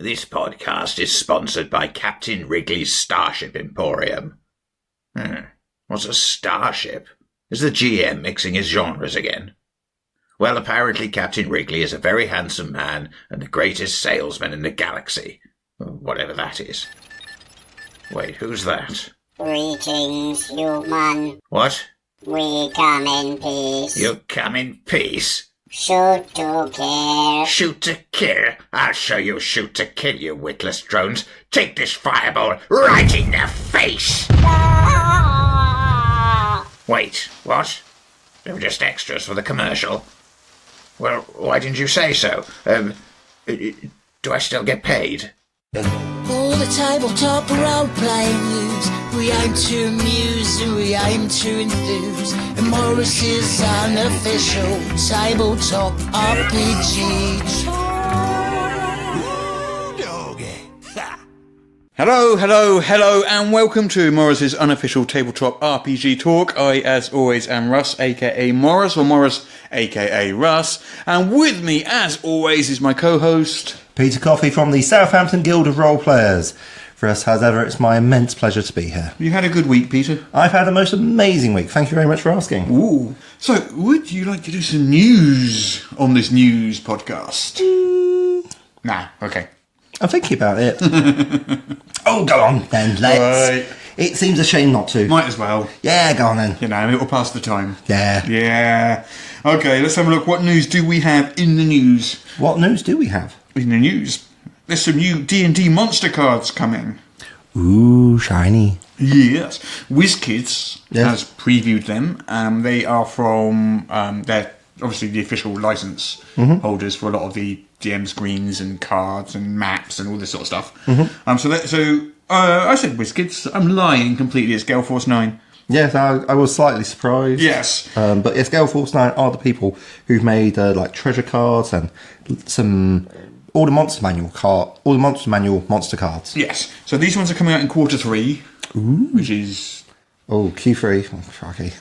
This podcast is sponsored by Captain Wrigley's Starship Emporium. What's a starship? Is the GM mixing his genres again? Well, apparently Captain Wrigley is a very handsome man and the greatest salesman in the galaxy. Whatever that is. Wait, who's that? Greetings, human. What? We come in peace. You come in peace? Shoot to kill. Shoot to kill? I'll show you shoot to kill, you witless drones. Take this fireball right in the face! Ah! Wait, what? They were just extras for the commercial. Well, why didn't you say so? Do I still get paid? All the tabletop role-playing news. We aim to amuse and we aim to enthuse. And Morrus's unofficial tabletop RPG. Hello, and welcome to Morrus's unofficial tabletop RPG talk. I, as always, am Russ, aka Morrus, or Morrus, aka Russ. And with me, as always, is my co-host... Peter Coffey from the Southampton Guild of Role Players. For us, as ever, it's my immense pleasure to be here. You had a good week, Peter? I've had a most amazing week. Thank you very much for asking. Ooh. So, would you like to do some news on this news podcast? Nah, okay. I'm thinking about it. Oh, go on then, let's. Right. It seems a shame not to. Might as well. Yeah, go on then. You know, it'll pass the time. Yeah. Yeah. Okay, let's have a look. What news do we have in the news? What news do we have? In the news, there's some new D&D monster cards coming. Ooh, shiny. Yes. WizKids Yes. has previewed them. They are from, they're obviously the official license holders for a lot of the DM screens and cards and maps and all this sort of stuff. I said WizKids. I'm lying completely. It's Gale Force 9. Yes, I was slightly surprised. Yes. But yes, Gale Force 9 are the people who've made like treasure cards and some... all the Monster Manual monster cards. Yes. So these ones are coming out in Q3, which is... Oh, Q3. Oh, crikey.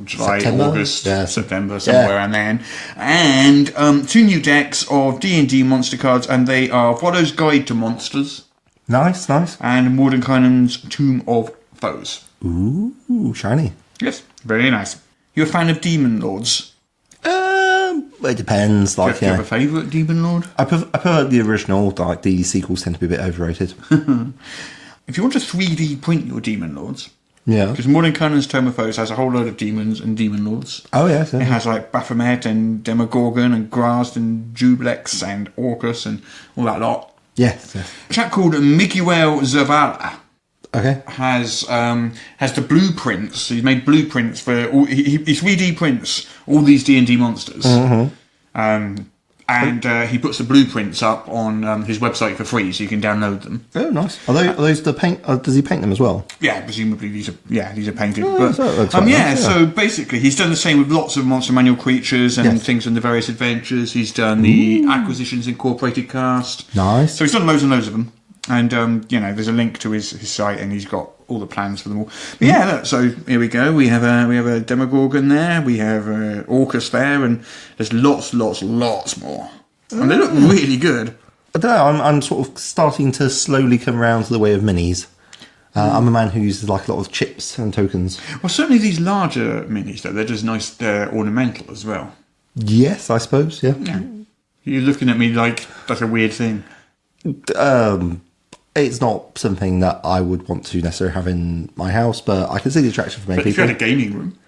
July, September? August, Yeah. September, somewhere around then. And two new decks of D&D monster cards, and they are Volo's Guide to Monsters. Nice. And Mordenkainen's Tomb of Foes. Ooh, shiny. Yes, very nice. You a fan of Demon Lords? It depends. Do you have a favourite Demon Lord? I prefer the original. Like the sequels tend to be a bit overrated. If you want to 3D print your Demon Lords, Yeah. because Mordenkainen's Tomb of Foes has a whole load of demons and Demon Lords. Oh yes. It has like Baphomet and Demogorgon and Grazd and Jublex and Orcus and all that lot. Yes. A chap called Miguel Zavala Okay. has the blueprints. He's made blueprints for all. He 3D prints all these D&D monsters. And he puts the blueprints up on his website for free, so you can download them. Oh, nice. Are those the paint? Does he paint them as well? Yeah, presumably these are painted. Oh, but that looks quite nice, so basically he's done the same with lots of Monster Manual creatures and things from the various adventures. He's done the Acquisitions Incorporated cast. Nice. So he's done loads and loads of them. And, there's a link to his site, and he's got all the plans for them all. But yeah, look, so here we go. We have a Demogorgon there. We have Orcus there, and there's lots more. And they look really good. I don't know. I'm sort of starting to slowly come around to the way of minis. I'm a man who uses like a lot of chips and tokens. Well, certainly these larger minis, though, they're just nice, they're ornamental as well. Yes, I suppose. Yeah. You're looking at me like that's a weird thing. It's not something that I would want to necessarily have in my house, but I can see the attraction for many But if people. you had a gaming room.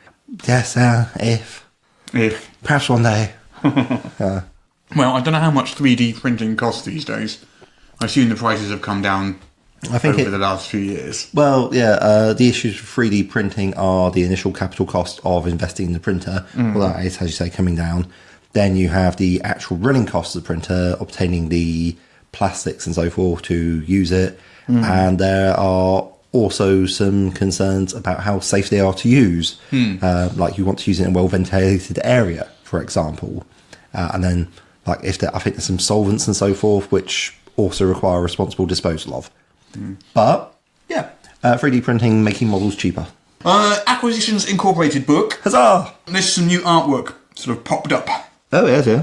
Yes, if perhaps one day. Well, I don't know how much 3D printing costs these days. I assume the prices have come down I think over the last few years. Well, yeah, the issues with 3D printing are the initial capital cost of investing in the printer. Well, that is, as you say, coming down. Then you have the actual running costs of the printer, obtaining the plastics and so forth to use it. And there are also some concerns about how safe they are to use. Like you want to use it in a well-ventilated area, for example. And then, like, I think there's some solvents and so forth, which also require responsible disposal of. But, yeah, 3D printing, making models cheaper. Acquisitions Incorporated book. Huzzah! There's some new artwork sort of popped up. Oh, yes, yeah.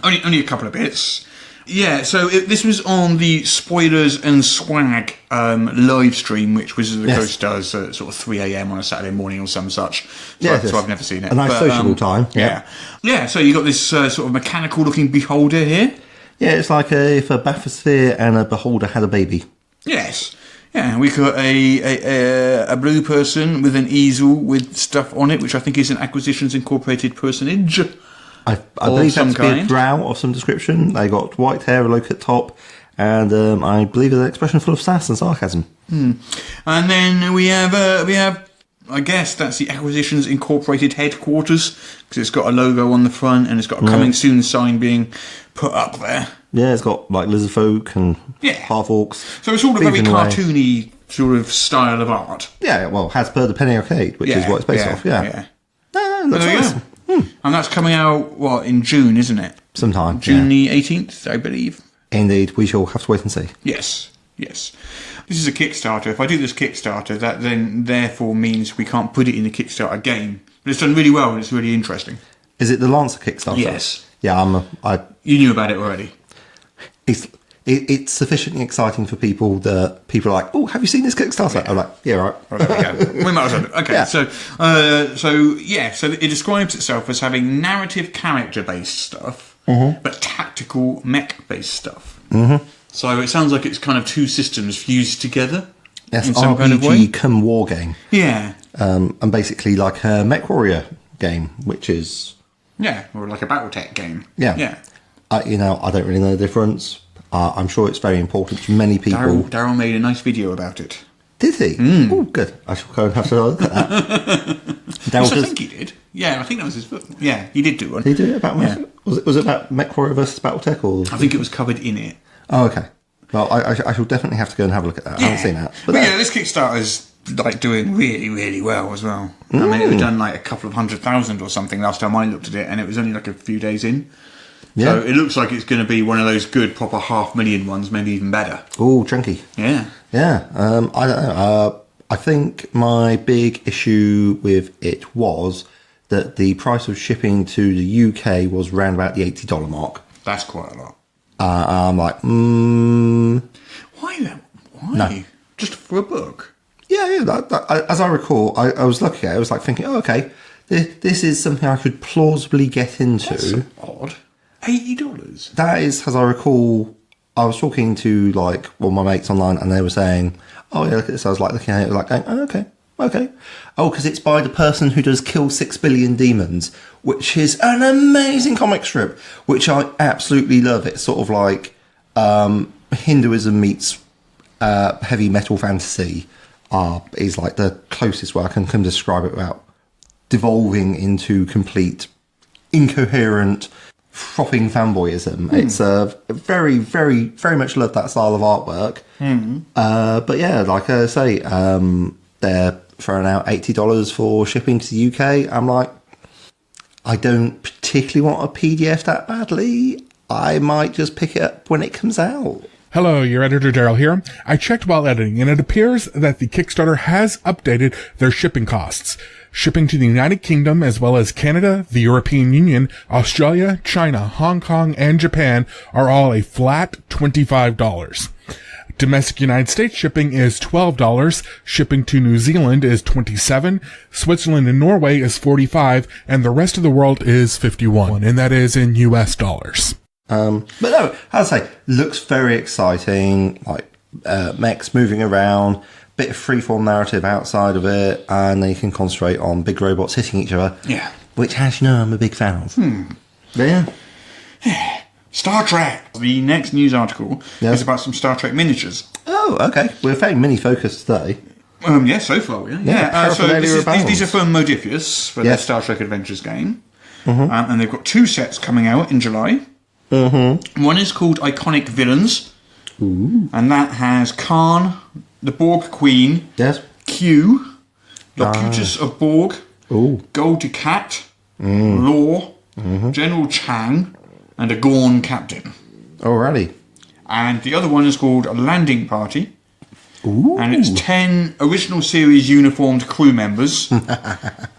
Only a couple of bits. Yeah, so this was on the Spoilers and Swag live stream, which Wizards of the Coast does at sort of 3 a.m. on a Saturday morning or some such. So, so I've never seen it. A nice sociable time. Yeah, so you got this sort of mechanical-looking beholder here. Yeah, it's like if a bathysphere and a beholder had a baby. Yes. Yeah, we got a blue person with an easel with stuff on it, which I think is an Acquisitions Incorporated personage. I believe that's a bit drow of some description. They got white hair, a loquat top, and I believe an expression full of sass and sarcasm. And then we have, I guess that's the Acquisitions Incorporated headquarters, because it's got a logo on the front and it's got a coming soon sign being put up there. Yeah, it's got like lizard folk and half orcs. So it's all a very cartoony sort of style of art. Yeah, well, as per the Penny Arcade, which is what it's based off. Yeah. Looks nice. And that's coming out, in June, isn't it? Sometime. June the 18th, I believe. Indeed, we shall have to wait and see. Yes. This is a Kickstarter. If I do this Kickstarter, that then therefore means we can't put it in the Kickstarter game. But it's done really well and it's really interesting. Is it the Lancer Kickstarter? Yes. Yeah, You knew about it already. It's sufficiently exciting for people that people are like, oh, have you seen this Kickstarter? Yeah. I'm like, yeah, right. Well, there we go. We might as well. Okay, yeah. So it describes itself as having narrative character-based stuff, but tactical mech-based stuff. Mm-hmm. So it sounds like it's kind of two systems fused together. Yes, in some RPG kind of way. come war game. Yeah. And basically like a Mech Warrior game, which is... Yeah, or like a Battletech game. Yeah. I don't really know the difference. I'm sure it's very important to many people. Daryl made a nice video about it. Did he? Oh, good. I shall go and have to look at that. Yes, I think he did. Yeah, I think that was his book. Yeah, he did do one. Did he do it about Mech? Was it about Mech Warrior versus Battletech? Or I think it was covered in it. Oh, okay. Well, I shall definitely have to go and have a look at that. I haven't seen that. But this Kickstarter is doing really, really well as well. I mean, it was done like a couple of 100,000 or something last time I looked at it, and it was only like a few days in. Yeah. So it looks like it's going to be one of those good proper 500,000 ones, maybe even better. Oh, chunky. Yeah. Yeah. I don't know. I think my big issue with it was that the price of shipping to the UK was around about the $80 mark. That's quite a lot. I'm like, Why then? Why? No. Just for a book? Yeah. As I recall, I was looking at it, I was like thinking, oh, okay, this is something I could plausibly get into. That's odd. $80? That is, as I recall, I was talking to my mates online and they were saying, oh yeah, look at this. I was like looking at it like, going, oh, okay. Oh, because it's by the person who does Kill 6 Billion Demons, which is an amazing comic strip, which I absolutely love. It's sort of like Hinduism meets heavy metal fantasy is like the closest way I can describe it without devolving into complete incoherent frothing fanboyism. It's very, very, very much love that style of artwork. But yeah, like I say, they're throwing out $80 for shipping to the UK. I'm like, I don't particularly want a PDF that badly. I might just pick it up when it comes out. Hello, your editor Daryl here. I checked while editing, and it appears that the Kickstarter has updated their shipping costs. Shipping to the United Kingdom, as well as Canada, the European Union, Australia, China, Hong Kong, and Japan are all a flat $25. Domestic United States shipping is $12. Shipping to New Zealand is $27. Switzerland and Norway is $45, and the rest of the world is $51, and that is in US dollars. But no, as I say, looks very exciting. Like mechs moving around, bit of freeform narrative outside of it, and then you can concentrate on big robots hitting each other. Yeah, which, as you know, I'm a big fan of. Yeah. Star Trek. The next news article is about some Star Trek miniatures. Oh, okay. We're fairly mini-focused today. Yeah, so far, yeah. So these are from Modifius for their Star Trek Adventures game. And they've got 2 sets coming out in July. One is called Iconic Villains. And that has Khan, the Borg Queen, Q, Locutus of Borg, Goldie Cat, Law, General Chang, and a Gorn Captain. Alrighty. And the other one is called Landing Party. And it's 10 original series uniformed crew members,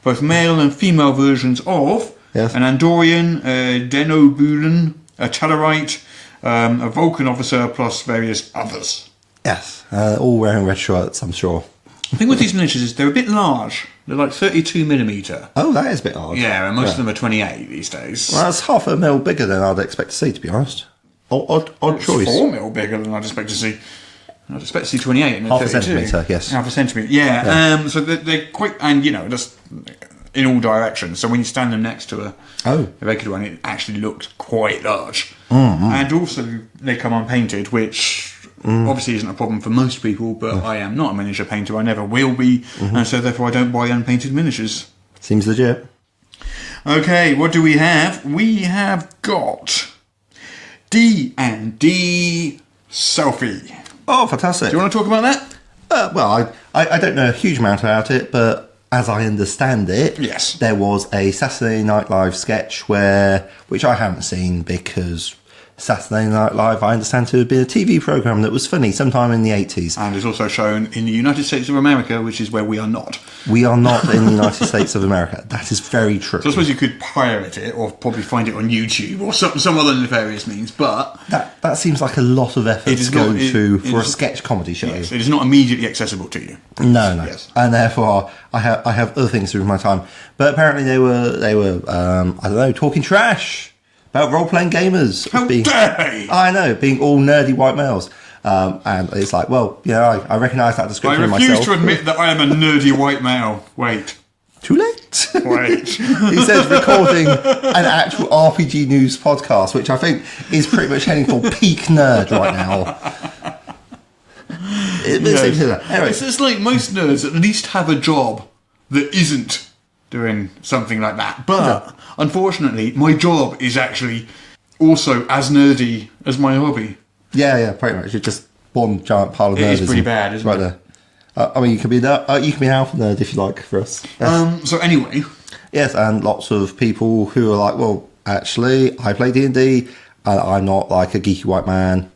both male and female versions of an Andorian, a Denobulan, a Tellarite, a Vulcan officer plus various others. Yes, all wearing red shirts, I'm sure. The thing with these miniatures is they're a bit large. They're like 32mm. Oh, that is a bit odd. Yeah, and most of them are 28 these days. Well, that's half a mil bigger than I'd expect to see, to be honest. Odd choice. 4mm bigger than I'd expect to see. I'd expect to see 28 and Half a 32. centimetre, yes. Half a centimetre, yeah. So they're quick, and just in all directions. So when you stand them next to a regular one, it actually looks quite large. Mm-hmm. And also, they come unpainted, which obviously isn't a problem for most people, but I am not a miniature painter. I never will be, and so therefore I don't buy unpainted miniatures. Seems legit. Okay, what do we have? We have got D&D Selfie. Oh, fantastic. Do you want to talk about that? Well, I don't know a huge amount about it, but as I understand it, Yes. there was a Saturday Night Live sketch which I haven't seen because Saturday Night Live, I understand to have been a TV programme that was funny sometime in the 80s. And is also shown in the United States of America, which is where we are not. We are not in the United States of America. That is very true. So I suppose you could pirate it, or probably find it on YouTube, or some other nefarious means, but That seems like a lot of effort to go to for a sketch comedy show. yes, it is not immediately accessible to you. No. Yes. And therefore, I have other things to do with my time. But apparently they were I don't know, talking trash about role-playing gamers. How dare they! I know, being all nerdy white males. And it's like, well, I recognise that I description in refuse myself. to admit that I am a nerdy white male. Wait. Too late. Wait. He says recording an actual RPG news podcast, which I think is pretty much heading for peak nerd right now. Anyway, It's like most nerds at least have a job that isn't doing something like that. But unfortunately, my job is actually also as nerdy as my hobby. yeah, pretty much. It's just one giant pile of It nerdism. is pretty bad, isn't right it? there. I mean, you can be an alpha nerd if you like for us. Yes. So anyway, Yes, and lots of people who are like, well, actually, I play D&D, and I'm not like a geeky white man,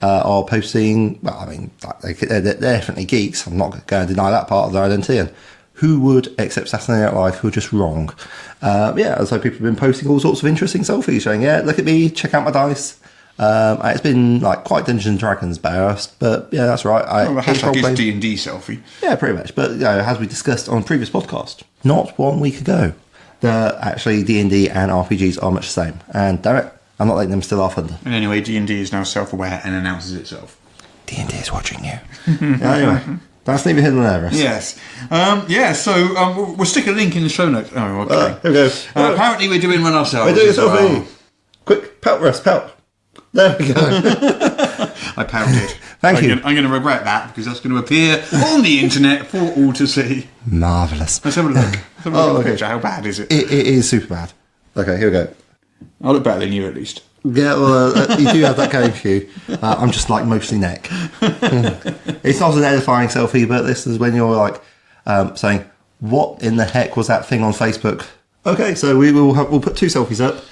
are posting, well, I mean, they're definitely geeks, I'm not going to deny that part of their identity, and who would, except Saturday Night Live, who are just wrong. So people have been posting all sorts of interesting selfies, showing, look at me, check out my dice. It's been like quite Dungeons and Dragons based, but yeah, that's right. the hashtag is D&D selfie. Yeah, pretty much. But as we discussed on a previous podcast, not 1 week ago, that actually D&D and RPGs are much the same. And damn it, I'm not letting them steal our thunder. And anyway, D&D is now self-aware and announces itself. D&D is watching you. Anyway, that's neither here nor there, Russ. Yes. So we'll stick a link in the show notes. Oh, okay. Here we go. Apparently we're doing one ourselves. We're doing a as well. selfie. Quick, pout, Russ, pout. There we go. I pouted. Thank you. I'm going to regret that because that's going to appear on the internet for all to see. Marvellous. Let's have a look. Let's have a look at the picture. How bad is it? It is super bad. Okay, here we go. I look better than you at least. Yeah, well, you do have that going for you. I'm just like mostly neck. It's not an edifying selfie, but this is when you're like saying, "What in the heck was that thing on Facebook?" Okay, so we'll put 2 selfies up.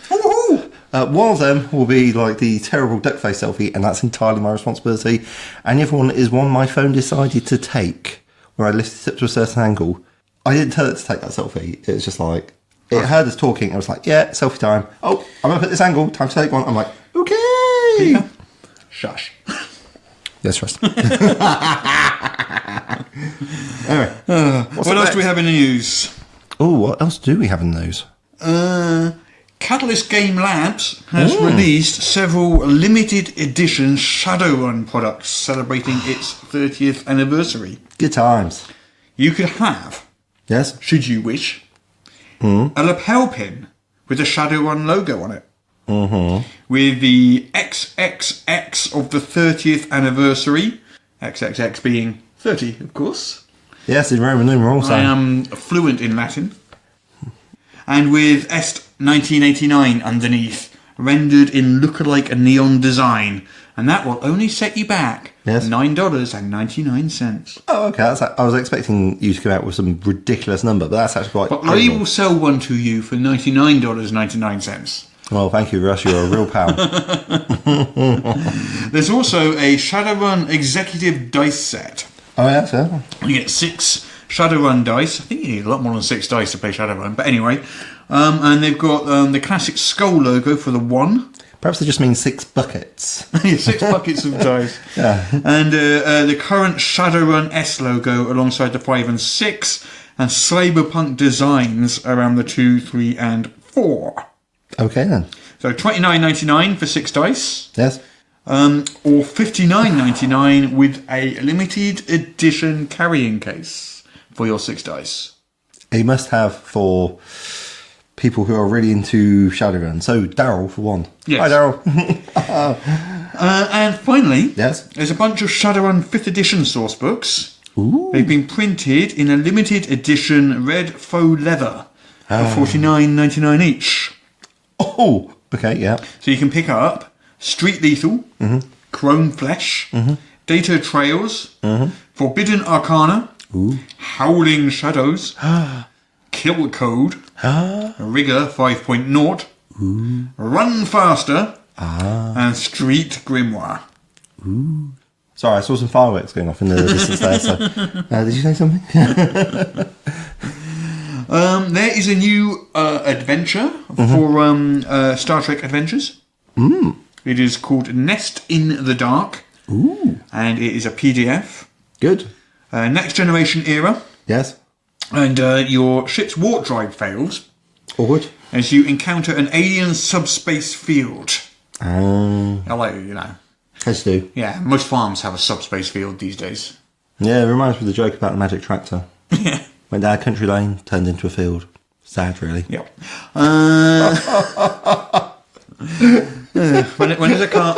One of them will be like the terrible duck face selfie, and that's entirely my responsibility. And the other one is one my phone decided to take, where I lifted it up to a certain angle. I didn't tell it to take that selfie. It was just like, it heard us talking. I was like, yeah, selfie time. Oh, I'm going to put this angle. Time to take one. I'm like, okay. Shush. Yes, Russ. Anyway. What else do we have in the news? Oh, what else do we have in those? Catalyst Game Labs has released several limited edition Shadowrun products celebrating its 30th anniversary. Good times. You could have, Yes? should you wish, a lapel pin with a Shadowrun logo on it. With the XXX of the 30th anniversary, XXX being 30, of course. Yes, in Roman numerals. I am fluent in Latin. And with Est 1989 underneath, rendered in lookalike neon design. And that will only set you back $9.99. Oh, okay. I was expecting you to come out with some ridiculous number, but that's actually quite But I will sell one to you for $99.99. Well, thank you, Russ. You're a real pal. There's also a Shadowrun executive dice set. Oh, yeah, sir. You get 6 Shadowrun dice. I think you need a lot more than 6 dice to play Shadowrun. But anyway, and they've got the classic skull logo for the 1. Perhaps they just mean 6 buckets. 6 buckets of dice. Yeah. And the current Shadowrun S logo alongside the 5 and 6, and cyberpunk designs around the 2, 3, and 4. Okay then. So $29.99 for 6 dice. Yes. Or $59.99 with a limited edition carrying case for your 6 dice. You must have for people who are really into Shadowrun. So Daryl, for one. Yes. Hi, Daryl. And finally, Yes. there's a bunch of Shadowrun 5th edition source books. Ooh. They've been printed in a limited edition red faux leather for $49.99 each. Oh, okay, yeah. So you can pick up Street Lethal, Chrome Flesh, Data Trails, Forbidden Arcana, Howling Shadows, Kill Code, Rigor 5.0, Run Faster, and Street Grimoire. Sorry, I saw some fireworks going off in the distance there. So, did you say something? There is a new adventure for Star Trek Adventures. It is called Nest in the Dark. And it is a PDF. Good. Next Generation Era. Yes. And your ship's warp drive fails Forward. as you encounter an alien subspace field. Hello, you know. As you do. Yeah, most farms have a subspace field these days. Yeah, it reminds me of the joke about the magic tractor. Yeah. Went down a country lane, turned into a field. Sad, really. Yep. When is a car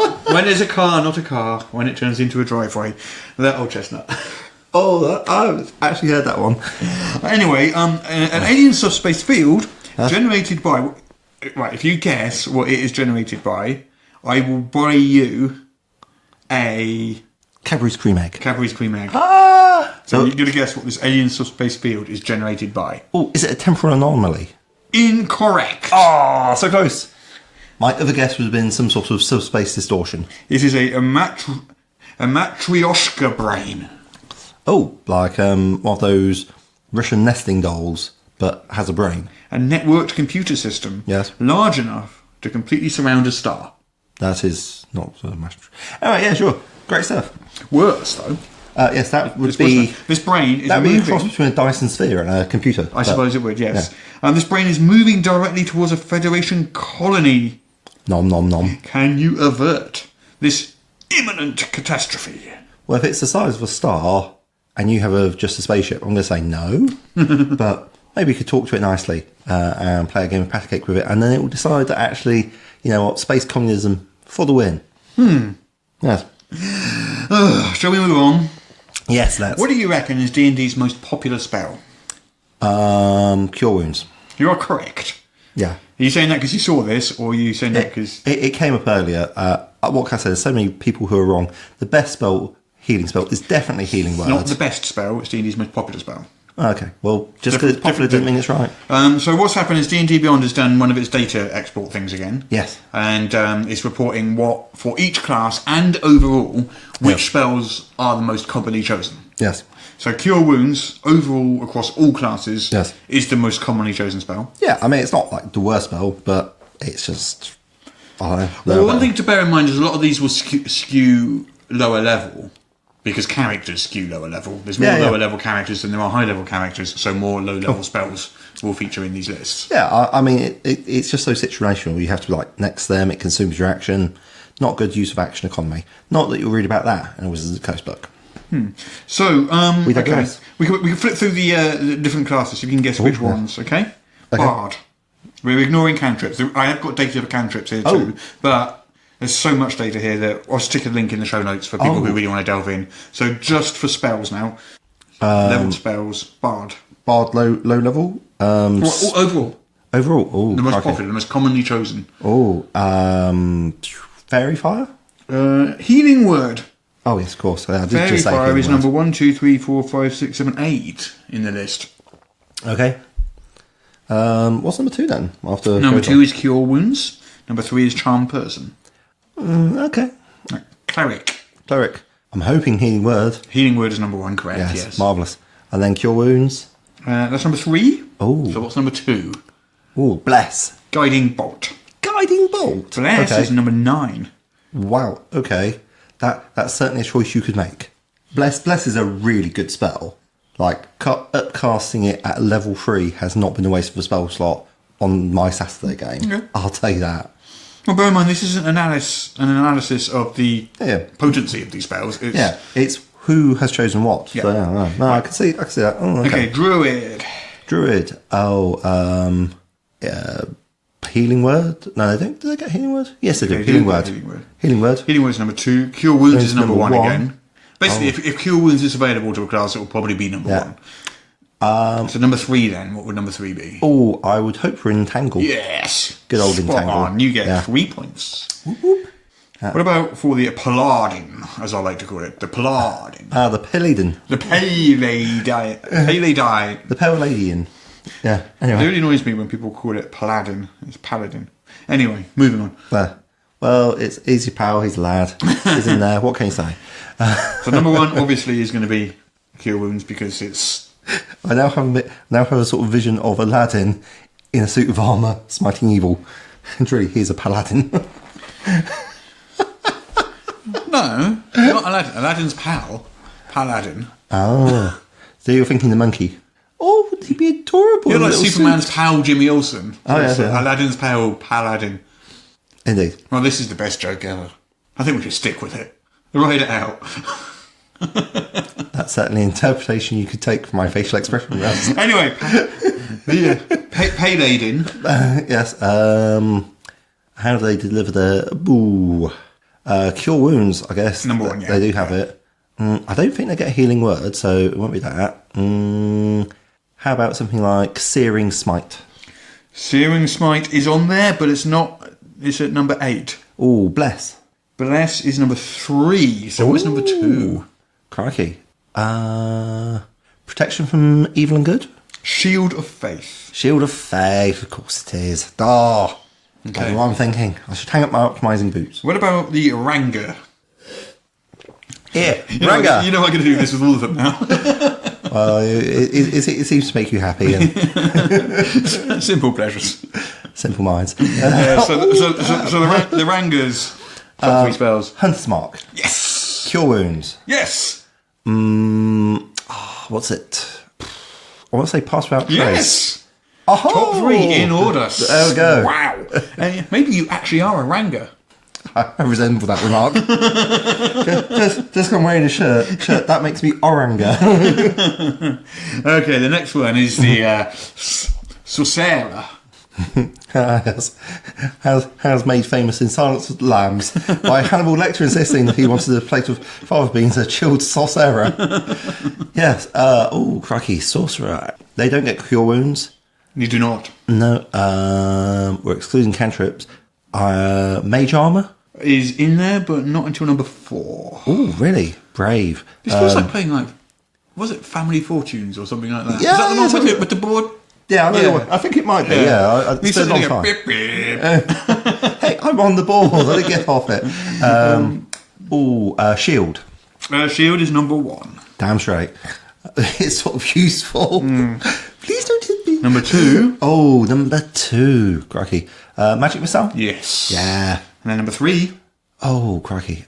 not a car? When it turns into a driveway. That old chestnut. Oh, I've actually heard that one. Anyway, an alien subspace field generated by... Right, if you guess what it is generated by, I will buy you a... Cadbury's cream egg. Cadbury's cream egg. Ah! So you're going to guess what this alien subspace field is generated by. Oh, is it a temporal anomaly? Incorrect. Oh, so close. My other guess would have been some sort of subspace distortion. This is a matryoshka brain. Oh, like one of those Russian nesting dolls, but has a brain. A networked computer system. Yes. Large enough to completely surround a star. That is not so much. Anyway, yeah, sure. Great stuff. Worse, though. Yes, that would be... This brain is That would be a cross moving... between a Dyson sphere and a computer. I suppose it would, yes. This brain is moving directly towards a Federation colony. Nom nom nom. Can you avert this imminent catastrophe? Well, if it's the size of a star and you have just a spaceship, I'm going to say no. But maybe you could talk to it nicely and play a game of patty cake with it, and then it will decide that actually, you know what, space communism for the win. Yes. Shall we move on? Yes, let's. What do you reckon is D&D's most popular spell? Cure wounds. You are correct. Yeah. Are you saying that because you saw this, or are you saying that because... It came up earlier. What can I say? There's so many people who are wrong. The best spell, healing spell, is definitely healing word. Not the best spell, it's D&D's most popular spell. Okay, well, just because it's popular doesn't mean it's right. So what's happened is D&D Beyond has done one of its data export things again. Yes. And it's reporting what, for each class and overall, which spells are the most commonly chosen. Yes. So Cure Wounds, overall, across all classes, is the most commonly chosen spell. Yeah, I mean, it's not like the worst spell, but it's just... I don't know. Well, one thing to bear in mind is a lot of these will skew lower level. Because characters skew lower level. There's more lower level characters than there are high level characters, so more low level spells will feature in these lists. Yeah, I mean, it's just so situational. You have to be like next to them, it consumes your action. Not good use of action economy. Not that you'll read about that in a Wizards of the Coast book. So, we digress. We can flip through the different classes so you can guess which ones, okay? Bard. We're ignoring cantrips. I have got data for cantrips here too, but... There's so much data here that I'll stick a link in the show notes for people who really want to delve in. So just for spells now. Level spells, Bard. Bard low level? Overall. Overall? Oh, the most popular, the most commonly chosen. Oh, Fairy Fire? Healing Word. Oh, yes, of course. I did Fairy just say Fire is Word. number 1, 2, 3, 4, 5, 6, 7, 8 in the list. Okay. What's number 2 then? After Number 2 is Cure Wounds. Number 3 is Charm Person. Okay. Cleric. I'm hoping Healing Word. Healing Word is number 1, correct? Yes. Marvellous. And then Cure Wounds. That's number 3. Oh. So what's number 2? Oh, Bless. Guiding Bolt. Guiding Bolt. Bless is number 9. Wow. Okay, that's certainly a choice you could make. Bless is a really good spell. Like upcasting it at level 3 has not been a waste of a spell slot on my Saturday game. Yeah. I'll tell you that. Well, bear in mind, this isn't an analysis of the potency of these spells. It's who has chosen what. Yeah. So, no, I can see that. Oh, Okay, Druid. Oh, Healing Word? No, they don't. Do they get Healing Word? Yes, they do. Okay, Healing Word. Healing Word. Healing Word is number 2. Cure Wounds is number 1 one. again. Basically, if Cure Wounds is available to a class, it will probably be number 1. So number 3 then, what would number 3 be? Oh, I would hope for Entangle. Yes. Good old Spot Entangle. on. You get Yeah. 3 points. What about for the Paladin, as I like to call it? The Paladin. The Paladin. The Paladin. The Paladin. Yeah, It anyway. really annoys me when people call it Paladin. It's Paladin. Anyway, moving on. Well, it's easy pal, he's a lad. He's in there, what can you say? So number 1 obviously is going to be Cure Wounds because it's... I now have a sort of vision of Aladdin in a suit of armour smiting evil. And really, he's a paladin. No, not Aladdin. Aladdin's pal. Paladin. Oh, so you're thinking the monkey. Oh, would he be adorable? You're in a like little Superman's suit? pal, Jimmy Olsen. Oh, yeah, yeah. Aladdin's pal, Paladin. Indeed. Well, this is the best joke ever. I think we should stick with it. Write it out. That's certainly an interpretation you could take from my facial expression. Yes. Anyway, the Paladin. Yes. How do they deliver the... Ooh. Cure Wounds, I guess. Number 1, yeah. They do have it. I don't think they get a healing word, so it won't be that. How about something like Searing Smite? Searing Smite is on there, but it's not. It's at number 8. Ooh, Bless. Bless is number 3. So what's number 2? Crikey. Protection from Evil and Good? Shield of Faith. Shield of Faith, of course it is. Oh, Okay. that's what I'm thinking. I should hang up my optimising boots. What about the Ranger? Here, You know Ranger. I'm going to do this with all of them now. Well, it seems to make you happy and Simple pleasures. simple minds. So the Rangers. Top 3 spells. Hunter's Mark. Yes. Cure Wounds. Yes. What's it? I want to say Pass Without Trace. Yes. Oh, Top 3 in order. There we go. Wow. And maybe you actually are a Ranger. I resemble that remark. just I'm wearing a shirt. That makes me Oranga. Okay, the next one is the Sorcerer. Has made famous in Silence of the Lambs by Hannibal Lecter insisting that he wanted a plate of fava beans and a chilled sorcerer. Yes. Oh, crikey, Sorcerer. They don't get Cure Wounds. You do not. No. We're excluding cantrips. Mage Armour. Is in there, but not until number 4. Oh, really? Brave. This feels like playing was it Family Fortunes or something like that? Yeah, Is that the yeah, one with the board? Yeah, I know. Yeah. I think it might be. Yeah, You it's been a long time. bip, bip. Hey, I'm on the board. I didn't get off it. Shield. Shield is number 1. Damn straight. It's sort of useful. Please don't hit me. Number 2. Oh, number 2. Crikey. Magic Missile? Yes. Yeah. And then number 3. Oh, crikey.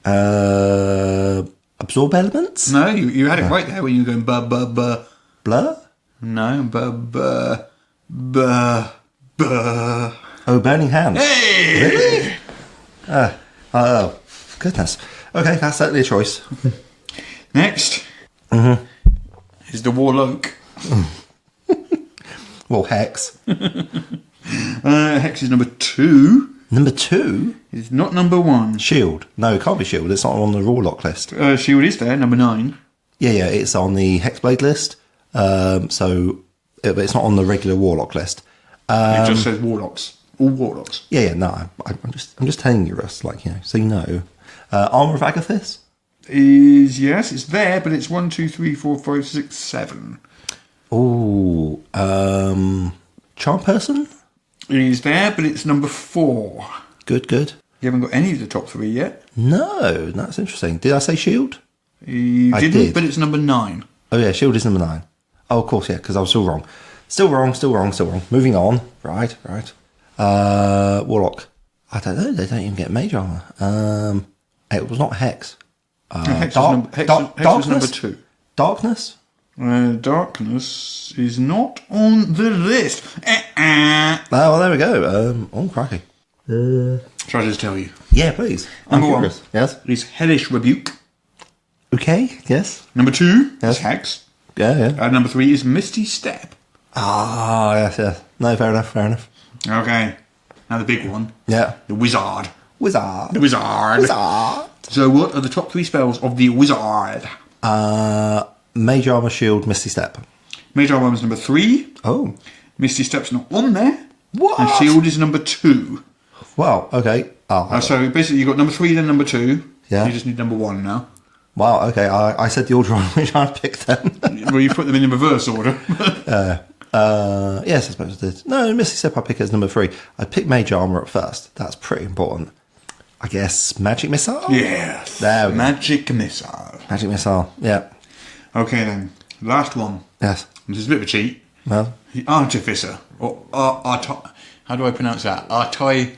Absorb Elements? No, you had it right there when you were going buh. Blur? No, buh. Oh, Burning Hands. Hey! Really? Oh, goodness. Okay, that's certainly a choice. Next is the Warlock. Well, Hex. Hex is number 2. Number 2? It's not number 1. Shield. No, it can't be Shield. It's not on the Warlock list. Shield is there, number 9. Yeah, it's on the Hexblade list. But it's not on the regular Warlock list. It just says Warlocks. All Warlocks. Yeah. No, I'm just telling you, Russ. So you know. Armor of Agathis Yes, it's there, but it's 1, 2, 3, 4, 5, 6, 7. Oh, Charm Person. It is there, but it's number 4. Good. You haven't got any of the top 3 yet. No, that's interesting. Did I say Shield? You I didn't, did. but it's number 9. Oh yeah, Shield is number 9. Oh, of course, yeah, because I was still wrong. Still wrong. Moving on. Right. Warlock. I don't know. They don't even get mage armor. It was not Hex. Hex was number 2. Darkness? Darkness is not on the list. Oh, well, there we go. Oh, crikey. Shall I just tell you? Yeah, please. Number 1 Yes. is Hellish Rebuke. Okay, yes. Number 2 Yes. is Hex. Yeah. Number 3 is Misty Step. Ah, yes. No, fair enough. Okay. Now the big one. Yeah. The Wizard. Wizard. The Wizard. So what are the top 3 spells of the Wizard? Mage armor, shield, misty step. Mage Armor is number 3. Oh. Misty Step's not on there. What? And Shield is number 2. Wow, okay. So basically you've got number 3 then number 2. Yeah. You just need number 1 now. Wow, okay. I said the order on which I picked them. Well, you put them in reverse order. Yes, I suppose I did. No, misty step I picked as number 3. I picked mage armor at first. That's pretty important. I guess magic missile? Yes. There we go. Magic Missile. Magic missile, yeah. Okay then. Last one. Yes. This is a bit of a cheat. Well, The Artificer. Or how do I pronounce that? Artificer?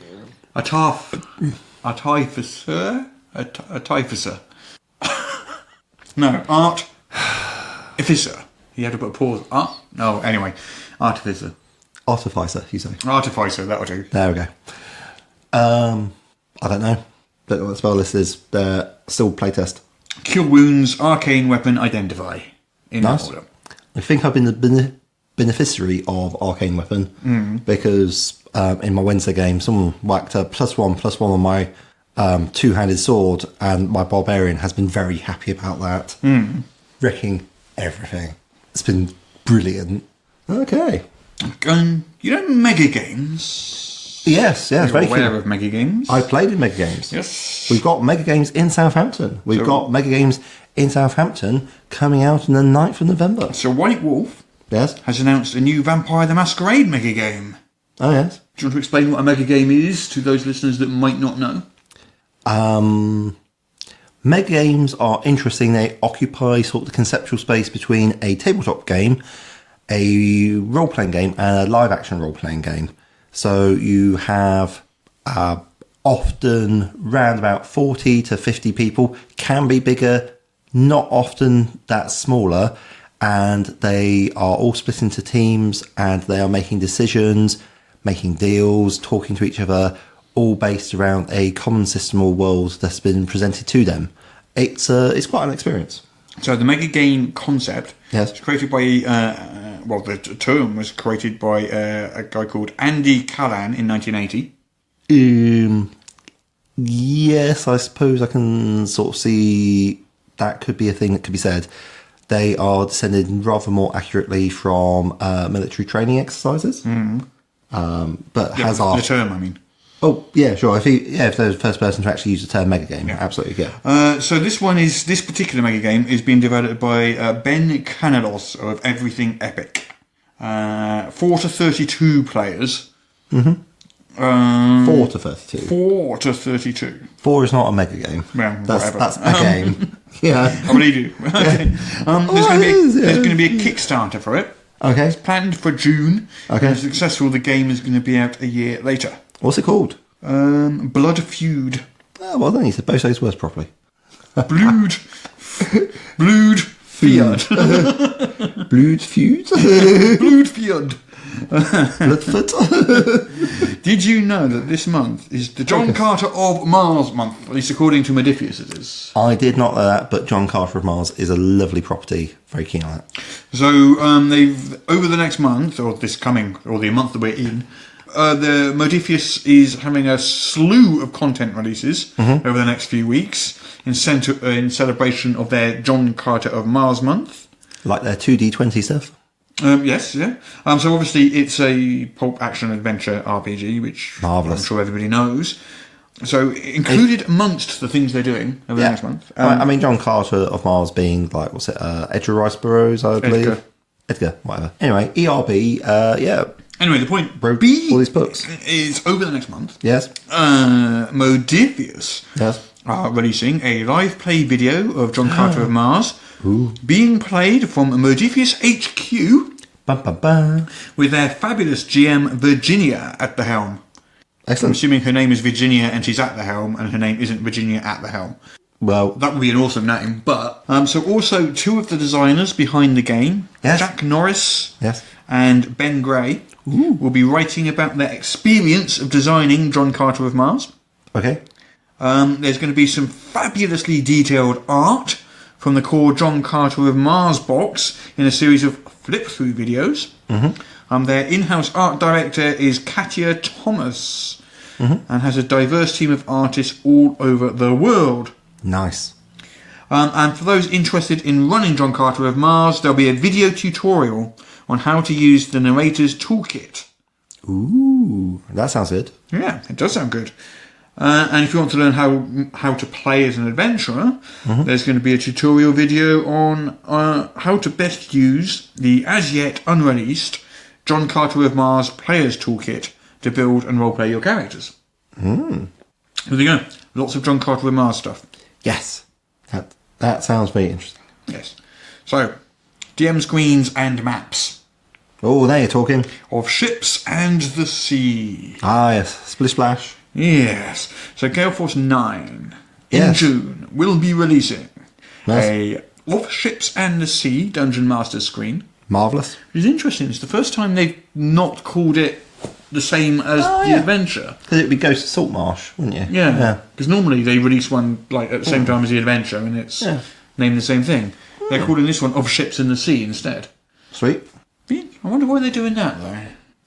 Artificer. No, Artificer. You had to put a pause. No, anyway. Artificer. artificer, you say. Artificer, that'll do. There we go. I don't know. Don't know what the spell list is. Still playtest. Cure Wounds, Arcane Weapon, Identify. In that Nice. order. I think I've been the beneficiary of Arcane Weapon because in my Wednesday game, someone whacked a +1/+1 on my two-handed sword, and my barbarian has been very happy about that. Wrecking everything. It's been brilliant. Okay. You know Mega Games? Yes, You're very aware cool. of Mega Games? I played in Mega Games. Yes. We've got Mega Games in Southampton. We've got Mega Games in Southampton coming out on the 9th of November. So White Wolf Yes. has announced a new Vampire the Masquerade Mega Game. Oh, yes. Do you want to explain what a Mega Game is to those listeners that might not know? Mega games are interesting. They occupy sort of the conceptual space between a tabletop game, a role-playing game, and a live-action role-playing game. So you have often round about 40 to 50 people, can be bigger, not often that smaller, and they are all split into teams, and they are making decisions, making deals, talking to each other, all based around a common system or world that's been presented to them. It's quite an experience. So the Mega Game concept Yes. was created by, the term was created by a guy called Andy Callan in 1980. Yes, I suppose I can sort of see that could be a thing that could be said. They are descended rather more accurately from military training exercises. But has the term, I mean. Oh, yeah, sure. If they're the first person to actually use the term mega game, absolutely, yeah. So this particular Mega Game is being developed by Ben Canalos of Everything Epic. 4 to 32 players. 4 to 32. 4 to 32. 4 is not a mega game. Well, that's whatever. a game. Yeah. I believe you. Okay. There's going to be a Kickstarter for it. Okay. It's planned for June. Okay. If successful, the game is going to be out a year later. What's it called? Blood Feud. Oh, well, then you said both those words properly. Blood Feud. Blood feud. Blood Feud. Bloodfoot. Did you know that this month is the John Carter of Mars month? At least according to Modifius it is. I did not know that, but John Carter of Mars is a lovely property. Very keen on that. So they've over the next month, or the month that we're in, the Modifius is having a slew of content releases over the next few weeks in celebration of their John Carter of Mars month. Like their 2D20 stuff. Yes, yeah. So obviously it's a pulp action adventure RPG, which Marvellous. I'm sure everybody knows. So included amongst the things they're doing over the next month. I mean, John Carter of Mars being like, what's it, Edgar Rice Burroughs, I believe. Edgar, whatever. Anyway, ERB, yeah. Anyway, the point Wrote B all these books. is over the next month. Yes. Modifius Yes. are releasing a live play video of John Carter of Mars being played from Modifius HQ Bum, bum, bum. with their fabulous GM Virginia at the helm. I'm Excellent. assuming her name is Virginia and she's at the helm, and her name isn't Virginia at the helm. Well, That would be an awesome name. But so also two of the designers behind the game, Yes. Jack Norris yes. and Ben Gray, will be writing about their experience of designing John Carter of Mars. Okay. There's going to be some fabulously detailed art from the core John Carter of Mars box in a series of flip-through videos. Their in-house art director is Katia Thomas, and has a diverse team of artists all over the world. Nice. And for those interested in running John Carter of Mars, there'll be a video tutorial on how to use the narrator's toolkit. Ooh, that sounds good. Yeah, it does sound good. And if you want to learn how to play as an adventurer, there's going to be a tutorial video on how to best use the as yet unreleased John Carter of Mars Player's Toolkit to build and roleplay your characters. There you go. Lots of John Carter of Mars stuff. Yes. That sounds very interesting. Yes. So, DM screens and maps Oh, now you're talking. of ships and the sea. Ah, yes. Splish Splash. Yes. So Gale Force 9 in Yes. June will be releasing Nice. a Of Ships and the Sea Dungeon Master screen. Marvellous. Which is interesting. It's the first time they've not called it the same as the yeah. adventure. Because it would be Ghosts of Saltmarsh, wouldn't you? Yeah. Because normally they release one like at the same time as the adventure and it's named the same thing. They're calling this one Of Ships in the Sea instead. Sweet. Yeah, I wonder why they're doing that though.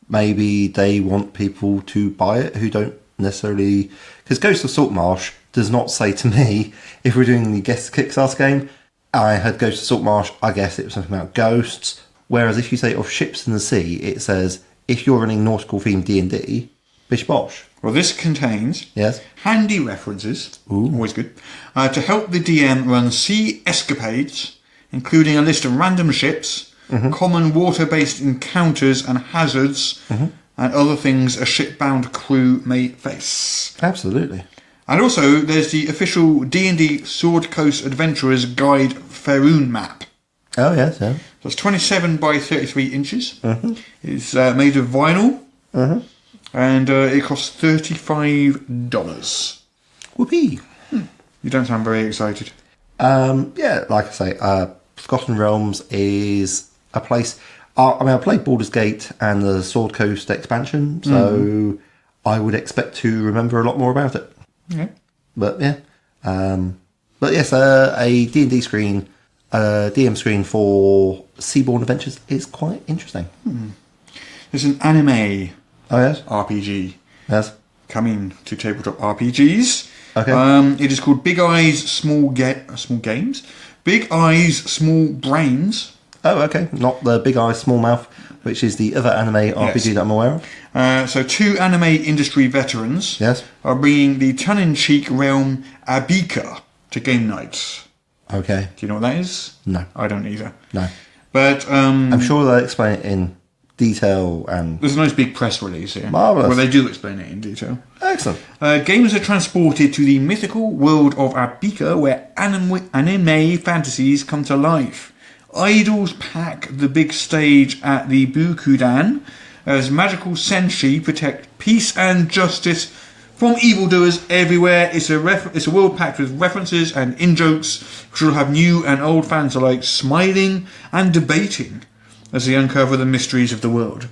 Maybe they want people to buy it who don't necessarily... Because Ghosts of Saltmarsh does not say to me, if we're doing the guest Kickstarter game, I had Ghosts of Saltmarsh, I guess it was something about ghosts. Whereas if you say Of Ships in the Sea, it says, if you're running nautical themed D&D, bish bosh. Well, this contains Yes. handy references, always good, to help the DM run sea escapades, including a list of random ships, common water-based encounters and hazards, and other things a ship-bound crew may face. Absolutely. And also, there's the official D&D Sword Coast Adventurers Guide Faerun map. Oh, yes, yeah. So it's 27 by 33 inches. It's made of vinyl, and it costs $35. Whoopee. You don't sound very excited. Yeah, like I say, Forgotten Realms is a place... I played Baldur's Gate and the Sword Coast expansion, so I would expect to remember a lot more about it. Okay. But yeah. But yes, a D&D screen, DM screen for Seaborn Adventures is quite interesting. There's an anime Oh, yes? RPG Yes. coming to tabletop RPGs. Okay. It is called Big Eyes Small Games. Big Eyes Small Brains. Oh, okay. Not the Big Eye, Small Mouth, which is the other anime RPG that I'm aware of. So two anime industry veterans Yes. are bringing the tongue-in-cheek realm Abika to game nights. Okay. Do you know what that is? No. I don't either. No. But I'm sure they'll explain it in detail and... there's a nice big press release here. Marvellous. Where they do explain it in detail. Excellent. Gamers are transported to the mythical world of Abika, where anime fantasies come to life. Idols pack the big stage at the Bukudan as magical senshi protect peace and justice from evildoers everywhere. It's a world packed with references and in-jokes, which will have new and old fans alike smiling and debating as they uncover the mysteries of the world.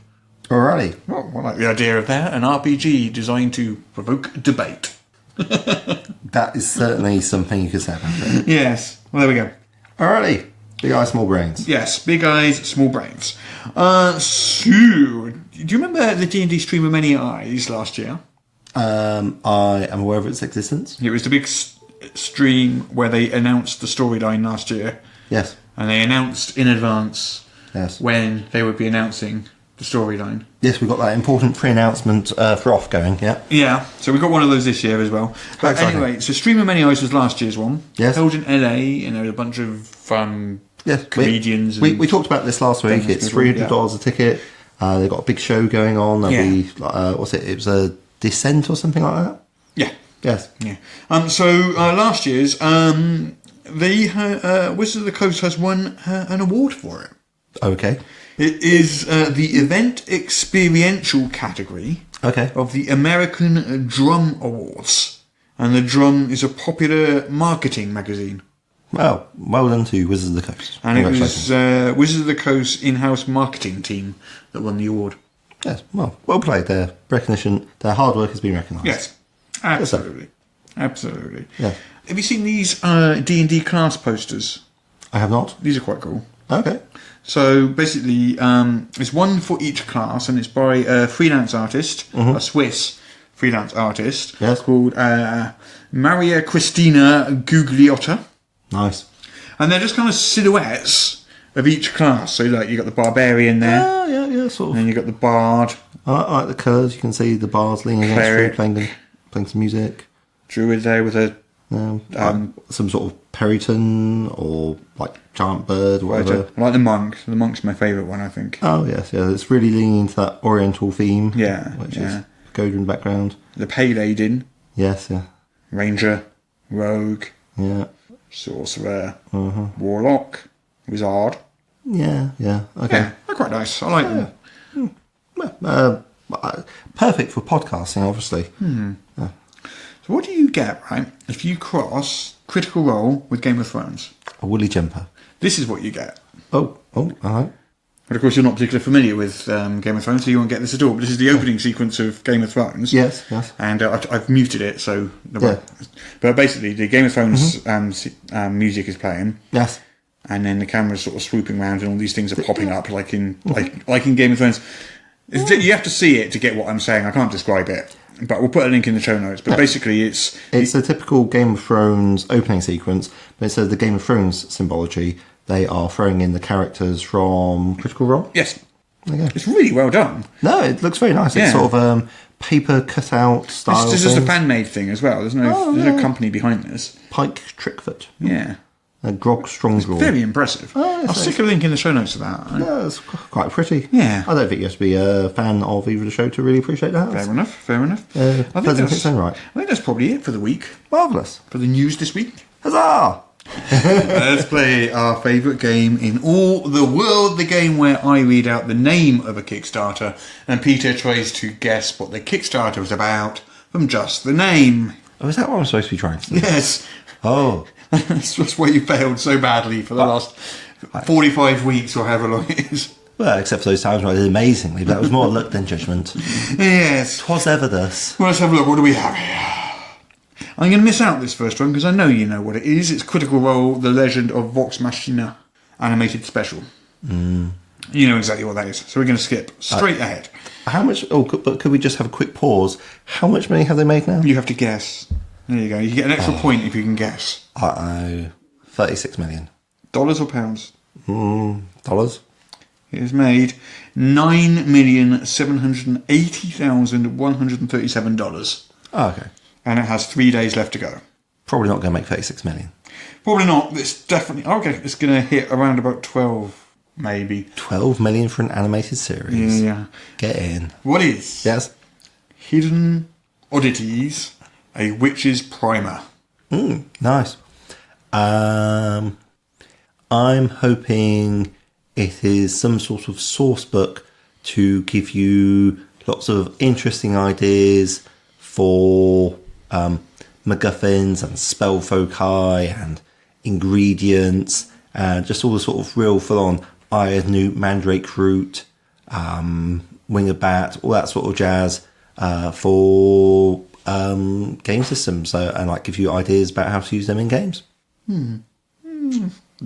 Alrighty. Well, I like the idea of that, an RPG designed to provoke debate. That is certainly something you could say about it. Yes, well, there we go. Alrighty. Big Eye, Small Brains. Yes, big eyes, small brains. So, do you remember the D&D stream of Many Eyes last year? I am aware of its existence. It was the big stream where they announced the storyline last year. Yes. And they announced in advance Yes. when they would be announcing the storyline. Yes, we've got that important pre-announcement for off going, yeah. Yeah, so we got one of those this year as well. But exciting. anyway, so Stream of Many Eyes was last year's one. Yes. Held in LA, and there was a bunch of fun Yes. comedians. We talked about this last week. It's $300 a ticket. They've got a big show going on. There'll be, what's it? It was a Descent or something like that? Yeah. Yes. Yeah. So last year's, Wizards of the Coast has won an award for it. Okay. It is the event experiential category Okay. of the American Drum Awards. And the Drum is a popular marketing magazine. Well done to Wizards of the Coast. And it was Wizards of the Coast in-house marketing team that won the award. Yes, well played. Their recognition, their hard work has been recognised. Yes, absolutely. Absolutely. Yeah. Have you seen these D&D class posters? I have not. These are quite cool. Okay. So basically, it's one for each class, and it's by a freelance artist, a Swiss freelance artist, Yes. called Maria Cristina Gugliotta. Nice. And they're just kind of silhouettes of each class. So like you got the barbarian there, Yeah, sort and of. then you got the bard, I like the colours. You can see the bars leaning against Cleric. through, playing some music. druid there with a Some sort of Periton or like giant bird or whatever. I like the monk. The monk's my favourite one, I think. Oh yes, yeah. It's really leaning into that Oriental theme. Yeah, which yeah. is Goda in the background. The paladin, Yes, yeah, ranger, rogue, yeah, sorcerer, warlock, wizard. yeah. Okay. Yeah, they're quite nice. I like them. Perfect for podcasting, obviously. So what do you get, right, if you cross Critical Role with Game of Thrones? A woolly jumper. This is what you get. Oh, all right. But of course, you're not particularly familiar with Game of Thrones, so you won't get this at all. But this is the opening sequence of Game of Thrones. Yes. And I've muted it, so... Yeah. But basically, the Game of Thrones music is playing, Yes. and then the camera's sort of swooping around, and all these things are popping up, like in Game of Thrones. You have to see it to get what I'm saying. I can't describe it. But we'll put a link in the show notes. But basically, it's a typical Game of Thrones opening sequence, but instead of the Game of Thrones symbology, they are throwing in the characters from Critical Role. Yes. There you go. It's really well done. No, it looks very nice. Yeah. It's sort of paper cutout style. This is a things. fan-made thing as well. There's no company behind this. Pike Trickfoot. Yeah. Grog Strongdraw. Very impressive. I'll stick a link in the show notes to that. Yeah, it's quite pretty. Yeah. I don't think you have to be a fan of either of the show to really appreciate that. Fair enough. Pleasant its own right. I think that's probably it for the week. Marvellous. For the news this week. Huzzah! Let's play our favourite game in all the world, the game where I read out the name of a Kickstarter and Peter tries to guess what the Kickstarter is about from just the name. Oh, is that what I'm supposed to be trying to do? Yes. Oh. That's why you failed so badly for the last 45 weeks or however long it is. Well, except for those times where I did amazingly, but that was more luck than judgment. Yes. 'Twas ever thus. Well, let's have a look. What do we have here? I'm going to miss out this first one because I know you know what it is. It's Critical Role, The Legend of Vox Machina Animated Special. You know exactly what that is. So we're going to skip straight ahead. How much... Oh, but could we just have a quick pause? How much money have they made now? You have to guess. There you go. You get an extra point if you can guess. 36 million. Dollars or pounds? Dollars? It has made $9,780,137. Oh, okay. And it has 3 days left to go. Probably not going to make 36 million. Probably not. It's definitely... Okay, it's going to hit around about 12, maybe. 12 million for an animated series. Yeah. Get in. What is Yes? Hidden Oddities, a Witch's Primer? Nice. I'm hoping it is some sort of source book to give you lots of interesting ideas for MacGuffins and spell foci and ingredients and just all the sort of real full-on Eye of Newt, Mandrake Root, Wing of Bat, all that sort of jazz for game systems, and like give you ideas about how to use them in games.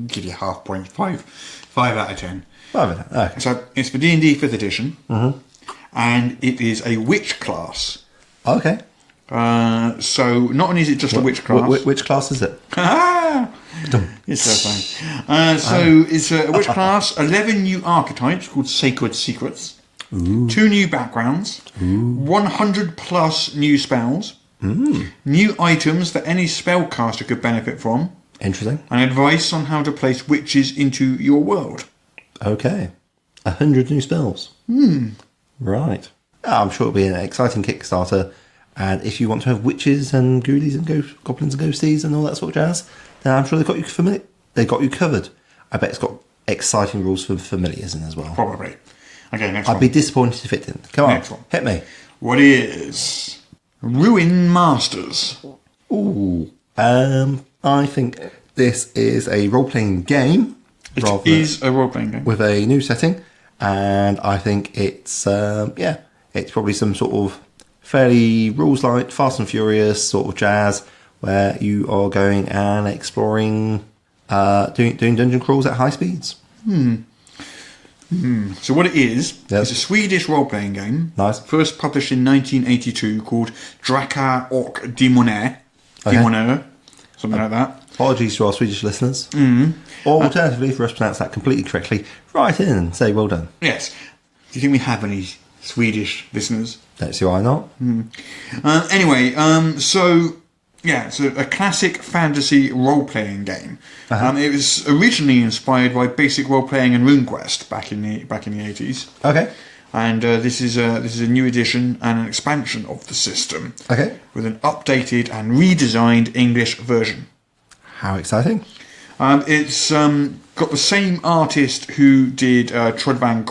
Give you half point. 5 out of 10. Okay. So it's for D&D 5th edition, and it is a witch class. Okay. So not only is it just a witch class. Which class is it? It's so funny. So it's a witch class, 11 new archetypes called Sacred Secrets, 2 new backgrounds, 100 plus new spells, new items that any spellcaster could benefit from, Interesting. and advice on how to place witches into your world. Okay. 100 new spells. Right. I'm sure it'll be an exciting Kickstarter. And if you want to have witches and ghoulies and goblins and ghosties and all that sort of jazz, then I'm sure they've got you familiar. They got you covered. I bet it's got exciting rules for familiars in as well. Probably. Okay, next I'd one. be disappointed if it didn't. Come on, Next one. hit me. What is Ruin Masters? Ooh, I think this is a role-playing game. It is a role-playing game. With a new setting, and I think it's it's probably some sort of fairly rules-light, Fast and Furious sort of jazz, where you are going and exploring, doing dungeon crawls at high speeds. So what it is, Yes. it's a Swedish role-playing game. Nice. First published in 1982, called Drakar och Demoner. Okay. Demoner. Something like that. Apologies to our Swedish listeners. Mm-hmm. Or alternatively, for us to pronounce that completely correctly, write in and say well done. Yes. Do you think we have any Swedish listeners? Don't see why not. Anyway, so a classic fantasy role-playing game. It was originally inspired by basic role-playing and RuneQuest back in the 80s. Okay. And this is a new edition and an expansion of the system. Okay. With an updated and redesigned English version. How exciting. It's got the same artist who did Trudvang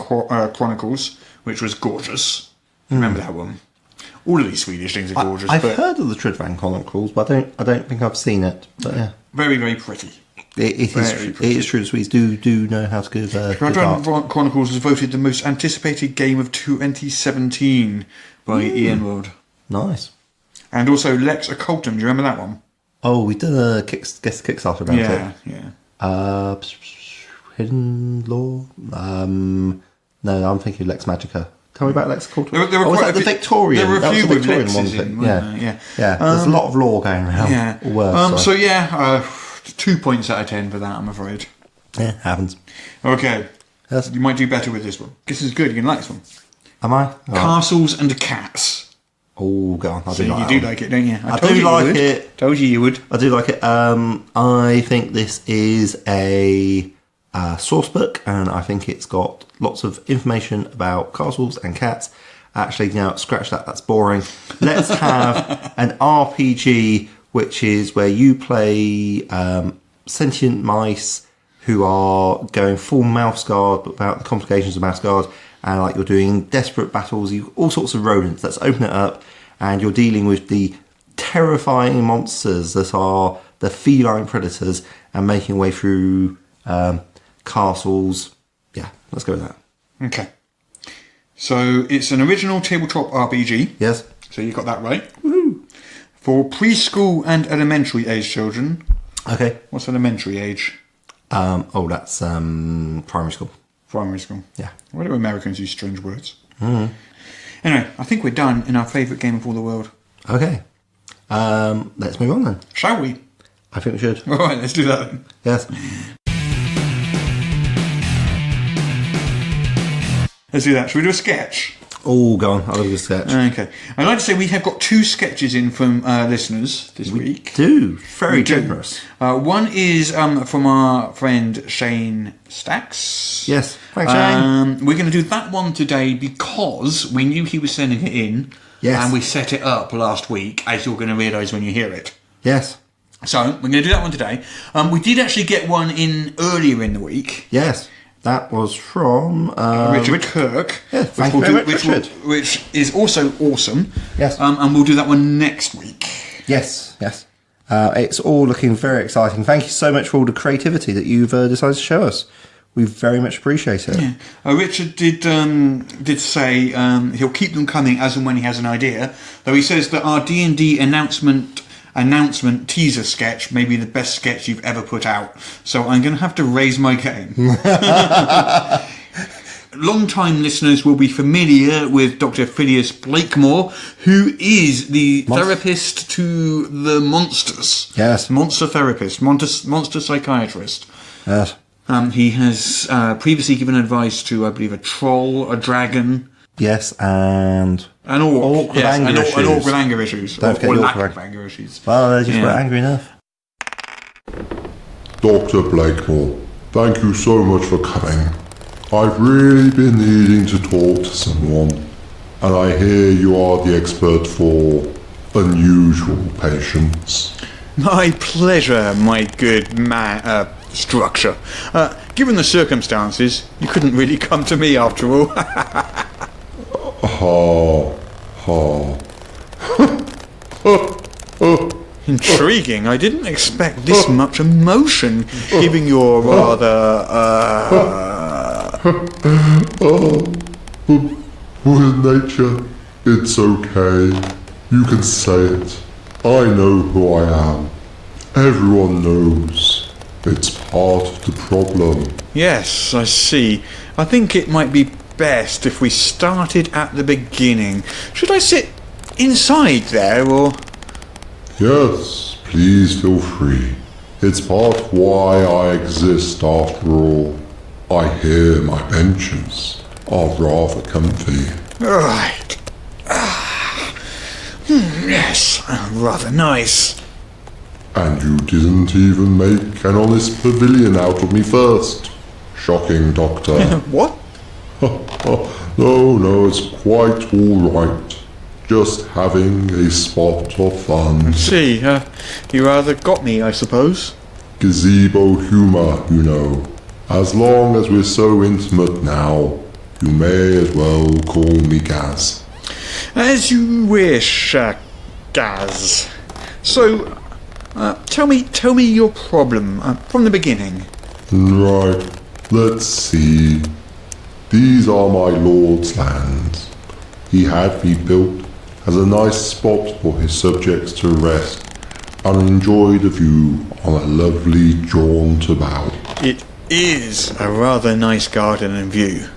Chronicles, which was gorgeous. Remember that one? All of these Swedish things are gorgeous. I've but heard of the Trudvang Chronicles, but I don't think I've seen it. But yeah, very, very pretty. It is true. The Swedes do know how to give good art. Trudvang Chronicles was voted the most anticipated game of 2017 by Ian Wood. Nice. And also Lex Occultum. Do you remember that one? Oh, we did a Kickstarter about it. Yeah. Hidden Law. No, I'm thinking Lex Magica. Tell me about Lex Occultum. There were was quite that the Victorian? There were a few with Victorian Lexes one. in, Yeah. yeah. There's a lot of lore going around. Yeah. Or worse, so yeah, 2 points out of 10 for that, I'm afraid. yeah, happens. Okay. Yes. You might do better with this one. This is good. You're going to like this one. Am I? Oh. Castles and Cats. Oh, go on. I So do like you that do one. like it, don't you? I do like it. Told you you would. I do like it. I think this is a sourcebook, and I think it's got lots of information about castles and cats. Actually, now scratch that. That's boring. Let's have an RPG, which is where you play sentient mice who are going full mouse guard, but without the complications of mouse guard, and like you're doing desperate battles, all sorts of rodents. Let's open it up, and you're dealing with the terrifying monsters that are the feline predators, and making way through castles. Yeah, let's go with that. Okay. So it's an original tabletop RPG. Yes. So you got that right. Woohoo! For preschool and elementary age children. Okay. What's elementary age? That's primary school. Primary school. Yeah. Why do Americans use strange words? Mm-hmm. Anyway, I think we're done in our favourite game of all the world. Okay. Let's move on then. Shall we? I think we should. All right, let's do that then. Yes. Let's do that. Shall we do a sketch? Oh, go on. I love this sketch. Okay. I'd like to say we have got 2 sketches in from listeners this week. Do. Very We do. generous. One is from our friend Shane Stacks. Yes. Thanks, Shane. We're going to do that one today because we knew he was sending it in. Yes. And we set it up last week, as you're going to realise when you hear it. Yes. So, we're going to do that one today. We did actually get one in earlier in the week. Yes. That was from Richard Kirk. Yeah, thank you very much, Richard. Which is also awesome. Yes. And we'll do that one next week. Yes. Yes. It's all looking very exciting. Thank you so much for all the creativity that you've decided to show us. We very much appreciate it. Yeah. Richard did say he'll keep them coming as and when he has an idea. Though he says that our D&D announcement teaser sketch may be the best sketch you've ever put out. So I'm going to have to raise my game. Long-time listeners will be familiar with Dr. Phileas Blakemore, who is the therapist to the monsters. Yes. Monster therapist, monster psychiatrist. Yes. He has previously given advice to, I believe, a troll, a dragon. Yes, and an orc. Orc with anger issues. An orc with anger issues. Don't forget or the lack orc of anger issues. Well, they just weren't angry enough. Dr. Blakemore, thank you so much for coming. I've really been needing to talk to someone, and I hear you are the expert for unusual patients. My pleasure, my good structure. Given the circumstances, you couldn't really come to me after all. Intriguing. I didn't expect this much emotion, given your rather, With nature, it's okay. You can say it. I know who I am. Everyone knows. It's part of the problem. Yes, I see. I think it might be best if we started at the beginning. Should I sit inside there, or...? Yes, please feel free. It's part of why I exist after all. I hear my benches are rather comfy. Right. Yes, rather nice. And you didn't even make an honest pavilion out of me first. Shocking, Doctor. What? No, it's quite alright. Just having a spot of fun. See, you rather got me, I suppose. Gazebo humour, you know. As long as we're so intimate now, you may as well call me Gaz. As you wish, Gaz. So, tell me your problem, from the beginning. Right, let's see. These are my lord's lands. He had me built as a nice spot for his subjects to rest and enjoy the view on a lovely jaunt about. It is a rather nice garden and view.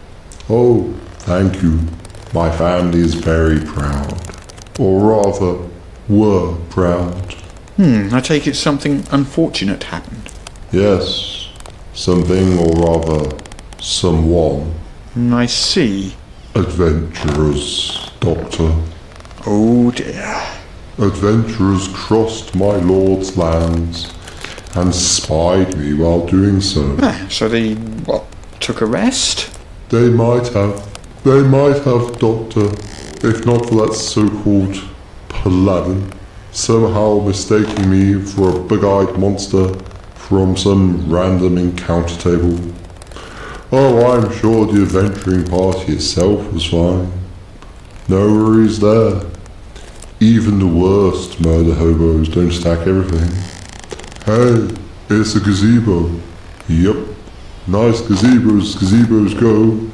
Oh, thank you. My family is very proud. Or rather, were proud. I take it something unfortunate happened. Yes, something or rather, someone. I see. Adventurers, Doctor. Oh dear. Adventurers crossed my lord's lands and spied me while doing so. So they, took a rest? They might have, Doctor, if not for that so-called paladin, somehow mistaking me for a big-eyed monster from some random encounter table. Oh, I'm sure the adventuring party itself was fine. No worries there. Even the worst murder hobos don't stack everything. Hey, it's a gazebo. Yep, nice gazebos go.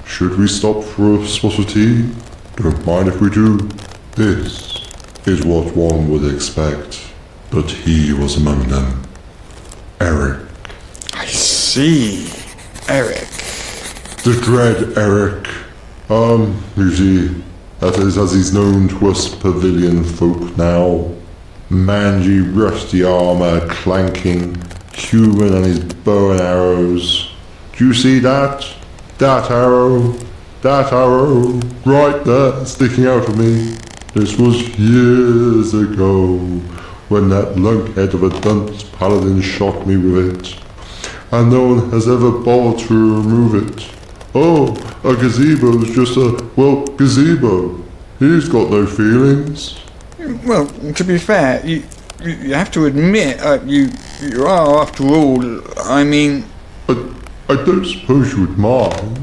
Should we stop for a spot of tea? Don't mind if we do. This is what one would expect, but he was among them. Eric. I see. Eric. The dread Eric. You see, that is as he's known to us pavilion folk now. Mangy, rusty armour clanking, human and his bow and arrows. Do you see that? That arrow, right there, sticking out of me. This was years ago, when that lunkhead of a dunce paladin shot me with it, and no one has ever bothered to remove it. Oh, a gazebo's just a, gazebo. He's got no feelings. Well, to be fair, you have to admit, you are, after all, I mean... I don't suppose you would mind.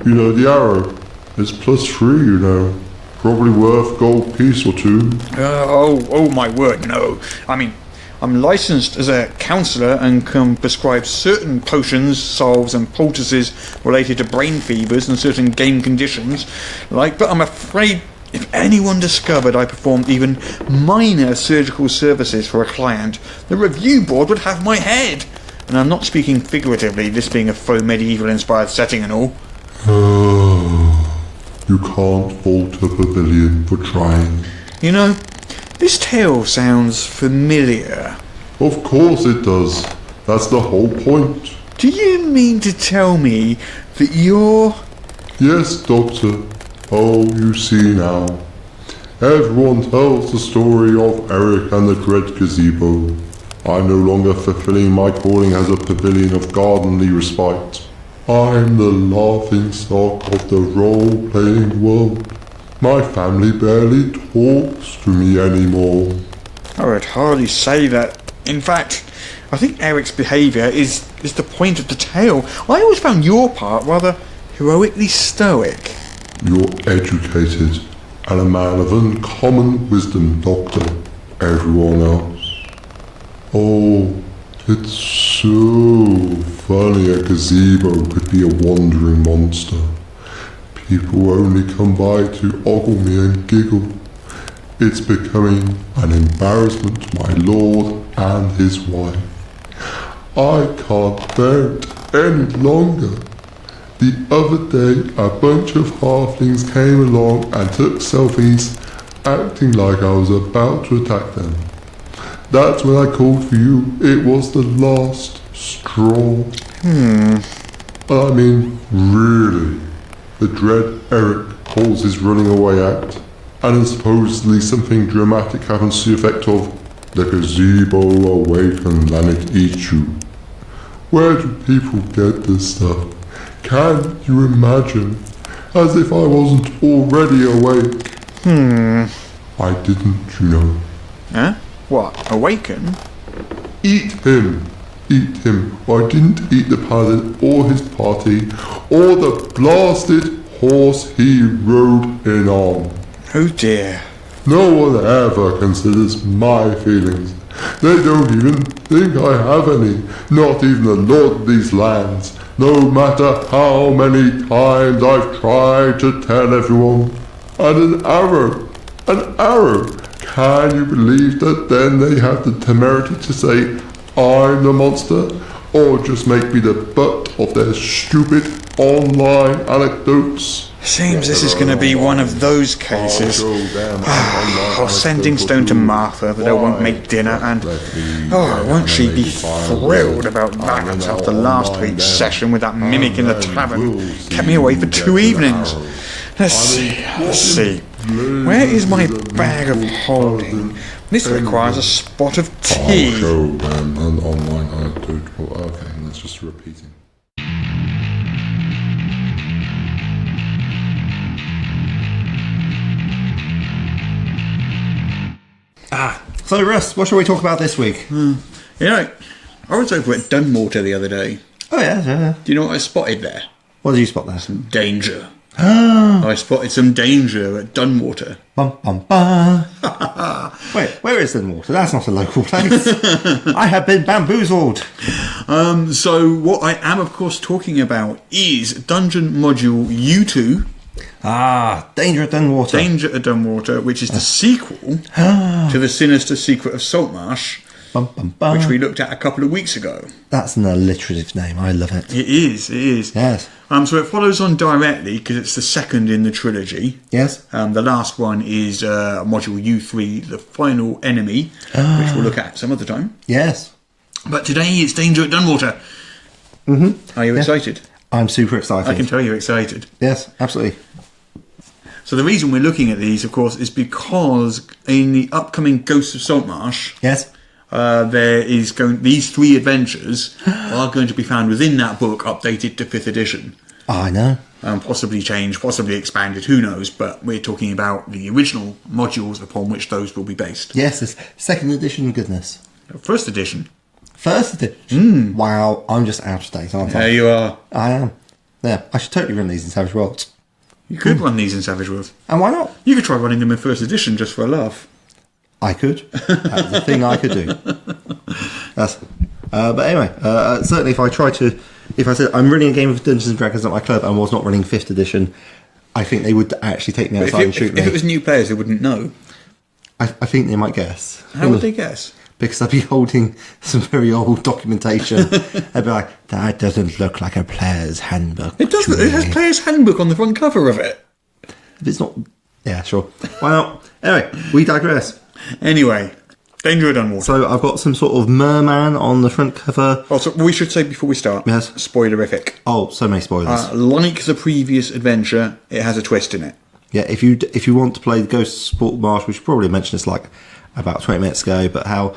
You know, the arrow is +3, you know. Probably worth gold piece or two. Oh my word, no. I mean, I'm licensed as a counsellor and can prescribe certain potions, salves and poultices related to brain fevers and certain game conditions. But I'm afraid if anyone discovered I performed even minor surgical services for a client, the review board would have my head. And I'm not speaking figuratively, this being a faux medieval-inspired setting and all. You can't fault a pavilion for trying. You know, this tale sounds familiar. Of course it does. That's the whole point. Do you mean to tell me that you're... Yes, Doctor. Oh, you see now. Everyone tells the story of Eric and the Dread Gazebo. I'm no longer fulfilling my calling as a pavilion of gardenly respite. I'm the laughingstock of the role-playing world. My family barely talks to me anymore. I would hardly say that. In fact, I think Eric's behaviour is the point of the tale. I always found your part rather heroically stoic. You're educated and a man of uncommon wisdom, Doctor. Everyone else. Oh, it's so funny a gazebo could be a wandering monster. People only come by to ogle me and giggle. It's becoming an embarrassment to my lord and his wife. I can't bear it any longer. The other day, a bunch of halflings came along and took selfies, acting like I was about to attack them. That's when I called for you. It was the last straw. I mean, really. The dread Eric calls his running away act, and then supposedly something dramatic happens to the effect of the gazebo awakens and it eats you. Where do people get this stuff? Can you imagine? As if I wasn't already awake. I didn't, you know. Huh? What? Awaken? Eat him. Eat him. I didn't eat the paladin or his party or the blasted horse he rode in on. Oh dear. No one ever considers my feelings. They don't even think I have any, not even the lord of these lands, no matter how many times I've tried to tell everyone. And an arrow, can you believe that then they have the temerity to say I'm the monster, or just make me the butt of their stupid online anecdotes? Seems this is going to be one of those cases. Or sending Stone to Martha that I won't make dinner, and won't she be thrilled about that after last week's session with that mimic in the tavern? Kept me away for 2 evenings. Let's see. Where is my bag of holding? This requires a spot of tea. Online anecdote. Okay, that's just repeating. So, Russ, what shall we talk about this week? You know, I was over at Dunwater the other day. Oh, yeah. Do you know what I spotted there? What did you spot there? Danger. I spotted some danger at Dunwater. Bum, bum, bum. Wait, where is Dunwater? That's not a local place. I have been bamboozled. So what I am, of course, talking about is Dungeon Module U2. Danger at Dunwater. Danger at Dunwater, which is the sequel to The Sinister Secret of Saltmarsh, Bum, bum, bum. which we looked at a couple of weeks ago. That's an alliterative name. I love it. It is. Yes. So it follows on directly because it's the second in the trilogy. Yes. The last one is Module U3, The Final Enemy, which we'll look at some other time. Yes. But today it's Danger at Dunwater. Mm-hmm. Are you excited? I'm super excited. I can tell you're excited. Yes, absolutely. So the reason we're looking at these, of course, is because in the upcoming Ghosts of Saltmarsh, Yes. These 3 adventures are going to be found within that book, updated to 5th edition. I know. Possibly changed, possibly expanded, who knows, but we're talking about the original modules upon which those will be based. Yes, it's 2nd edition goodness. 1st edition. 1st edition? Wow, I'm just out of date, aren't I? There you are. I am. Yeah, I should totally run these in Savage Worlds. You could run these in Savage Worlds. And why not? You could try running them in 1st edition just for a laugh. I could. That's the thing I could do. But anyway, certainly if I said I'm running a game of Dungeons and Dragons at my club and was not running 5th edition, I think they would actually take me outside and shoot me. If it was new players, they wouldn't know. I think they might guess. How would they guess? Because I'd be holding some very old documentation. I'd be like, that doesn't look like a player's handbook. It doesn't. It has player's handbook on the front cover of it. If it's not... Yeah, sure. Why not? Anyway, we digress. Anyway, Danger at Dunwater. So I've got some sort of merman on the front cover. Also, we should say before we start, Yes. spoilerific. Oh, so many spoilers. Like the previous adventure, it has a twist in it. Yeah, if you want to play the Ghosts of Saltmarsh, we should probably mention this like about 20 minutes ago, but how,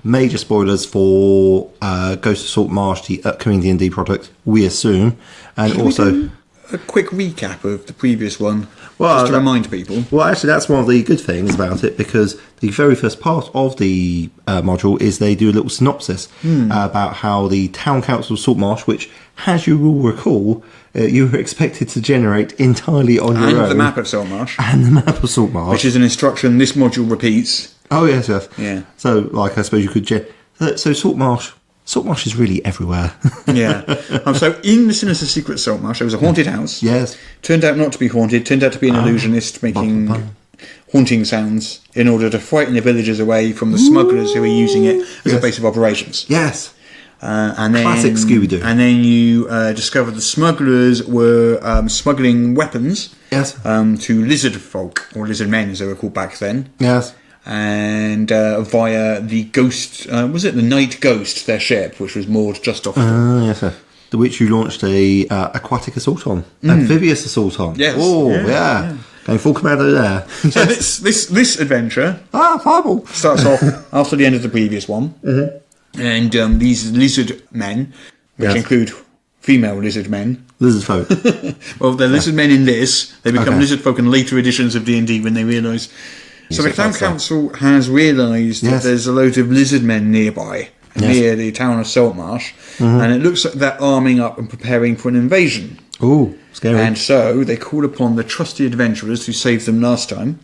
major spoilers for Ghosts of Saltmarsh, the upcoming D&D product, we assume. And Should also... we do a quick recap of the previous one? Just to remind people. Well, actually, that's one of the good things about it, because the very first part of the module is they do a little synopsis about how the Town Council of Saltmarsh, which, as you will recall, you were expected to generate entirely on your own. And the map of Saltmarsh. And the map of Saltmarsh. Which is an instruction this module repeats. Oh, yes, yes. Yeah. So, like, I suppose you could... So Saltmarsh is really everywhere. Yeah. So in the Sinister Secret Saltmarsh, there was a haunted house. Yes. Turned out not to be haunted. Turned out to be an illusionist making haunting sounds in order to frighten the villagers away from the smugglers who were using it as a base of operations. Yes. And then, classic Scooby-Doo. And then you discovered the smugglers were smuggling weapons to lizard folk, or lizard men as they were called back then. Yes. And via the Ghost, was it the Night Ghost, their ship, which was moored just off them. Yes, sir. Which you launched a aquatic assault on, amphibious assault on. Yes. Oh, yeah. Going full commando there. So this adventure fireball starts off after the end of the previous one, and these lizard men, which include female lizard men. Lizard folk. Well, they're lizard men in this. They become lizard folk in later editions of D&D when they realise. So the town council has realised that there's a load of lizard men nearby, near the town of Saltmarsh, and it looks like they're arming up and preparing for an invasion. Ooh, scary. And so they call upon the trusty adventurers who saved them last time,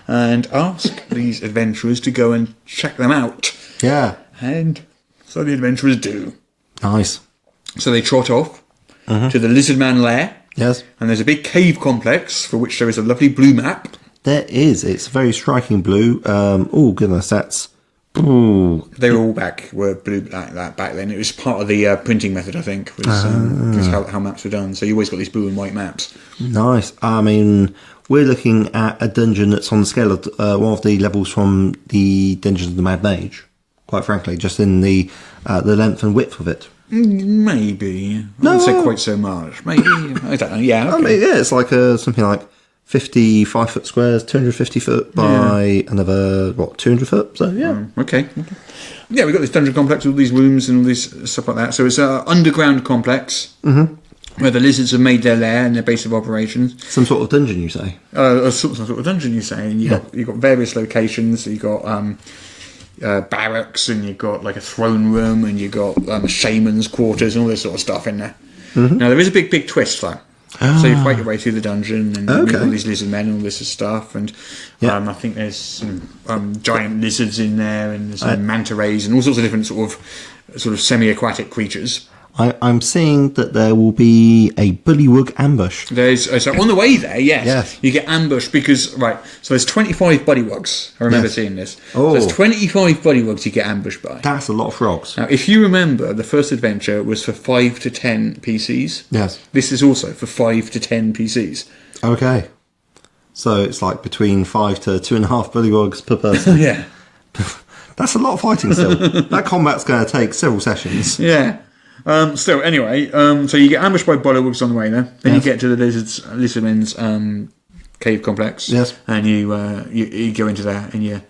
and ask these adventurers to go and check them out. Yeah. And so the adventurers do. Nice. So they trot off to the lizard man lair. Yes. And there's a big cave complex for which there is a lovely blue map. There is. It's very striking blue. Oh, goodness, that's... Ooh. They were all were blue like that back then. It was part of the printing method, I think, was how maps were done. So you always got these blue and white maps. Nice. I mean, we're looking at a dungeon that's on the scale of one of the levels from the Dungeons of the Mad Mage, quite frankly, just in the length and width of it. Maybe. I wouldn't say quite so much. Maybe. I don't know. Yeah, okay. I mean, yeah, it's like something like 55 foot squares, 250 foot by another, 200 foot? So, yeah. Okay. Yeah, we've got this dungeon complex with all these rooms and all this stuff like that. So it's an underground complex where the lizards have made their lair and their base of operations. Some sort of dungeon, you say? Some sort of dungeon, you say. And you've got various locations. So you've got barracks, and you've got like a throne room, and you've got shaman's quarters and all this sort of stuff in there. Now, there is a big twist, though. So you fight your way through the dungeon and you meet all these lizard men and all this stuff, and I think there's some giant lizards in there, and there's some manta rays and all sorts of different sort of semi-aquatic creatures. I'm seeing that there will be a bullywug ambush. So on the way there, yes, you get ambushed because, so there's 25 bullywugs. I remember seeing this. So there's 25 bullywugs you get ambushed by. That's a lot of frogs. Now, if you remember, the first adventure was for 5 to 10 PCs. Yes. This is also for 5 to 10 PCs. Okay. So it's like between 5 to 2.5 bullywugs per person. Yeah. That's a lot of fighting still. That combat's going to take several sessions. Yeah. So you get ambushed by bullywugs on the way there. Then you get to the lizardmen's cave complex. Yes. And you go into there and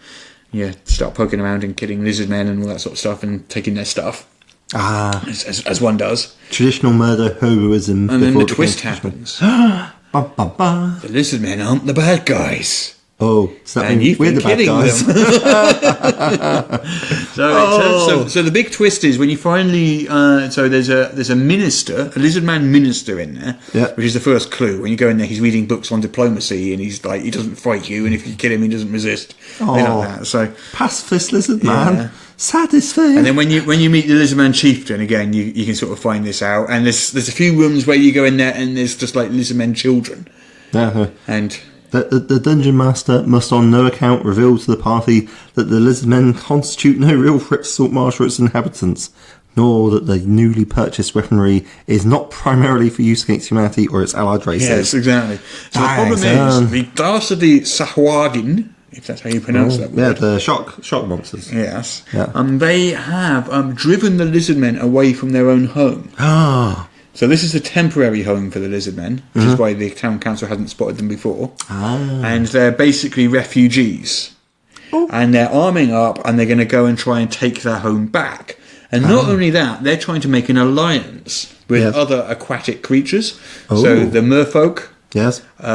you start poking around and killing lizardmen and all that sort of stuff and taking their stuff. As one does. Traditional murder heroism. And then the twist happens. Ba, ba, ba. The lizardmen aren't the bad guys. Oh, so that and you've we're been the bad kidding guys. them. So the big twist is when you finally so there's a minister, a lizard man minister in there, which is the first clue. When you go in there, he's reading books on diplomacy, and he's like, he doesn't fight you, and if you kill him, he doesn't resist. Like that. So pacifist lizard man, saddest thing. And then when you meet the lizard man chieftain again, you can sort of find this out. And there's a few rooms where you go in there, and there's just like lizard men children, and. The dungeon master must on no account reveal to the party that the lizardmen constitute no real threat to Saltmarsh or its inhabitants, nor that the newly purchased weaponry is not primarily for use against humanity or its allied races. Yes, exactly. So the problem is, the dastardly Sahwagin, if that's how you pronounce that word. Yeah, the shock monsters. Yes. Yeah. They have driven the lizardmen away from their own home. So this is a temporary home for the lizardmen, which is why the town council hasn't spotted them before. And they're basically refugees. And they're arming up, and they're going to go and try and take their home back. And not only that, they're trying to make an alliance with other aquatic creatures. So the merfolk Yes. Maybe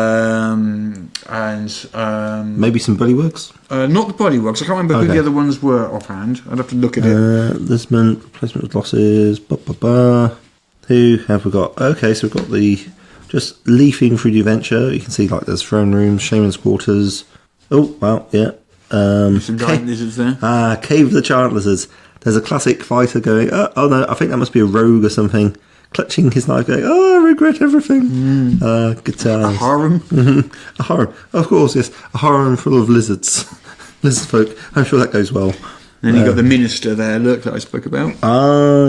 some bullywugs? Not the bodyworks. I can't remember who the other ones were offhand. I'd have to look at it. Lisbon, replacement with losses, Who have we got? Okay, so we've got just leafing through the adventure. You can see like there's throne rooms, shaman's quarters. Oh, well, yeah. Some giant lizards there. Cave of the giant lizards. There's a classic fighter going, oh no, I think that must be a rogue or something. Clutching his knife going, I regret everything. Good times. A harem? A harem. Of course, yes. A harem full of lizards. Lizard folk. I'm sure that goes well. Then you got the minister there, look, that I spoke about.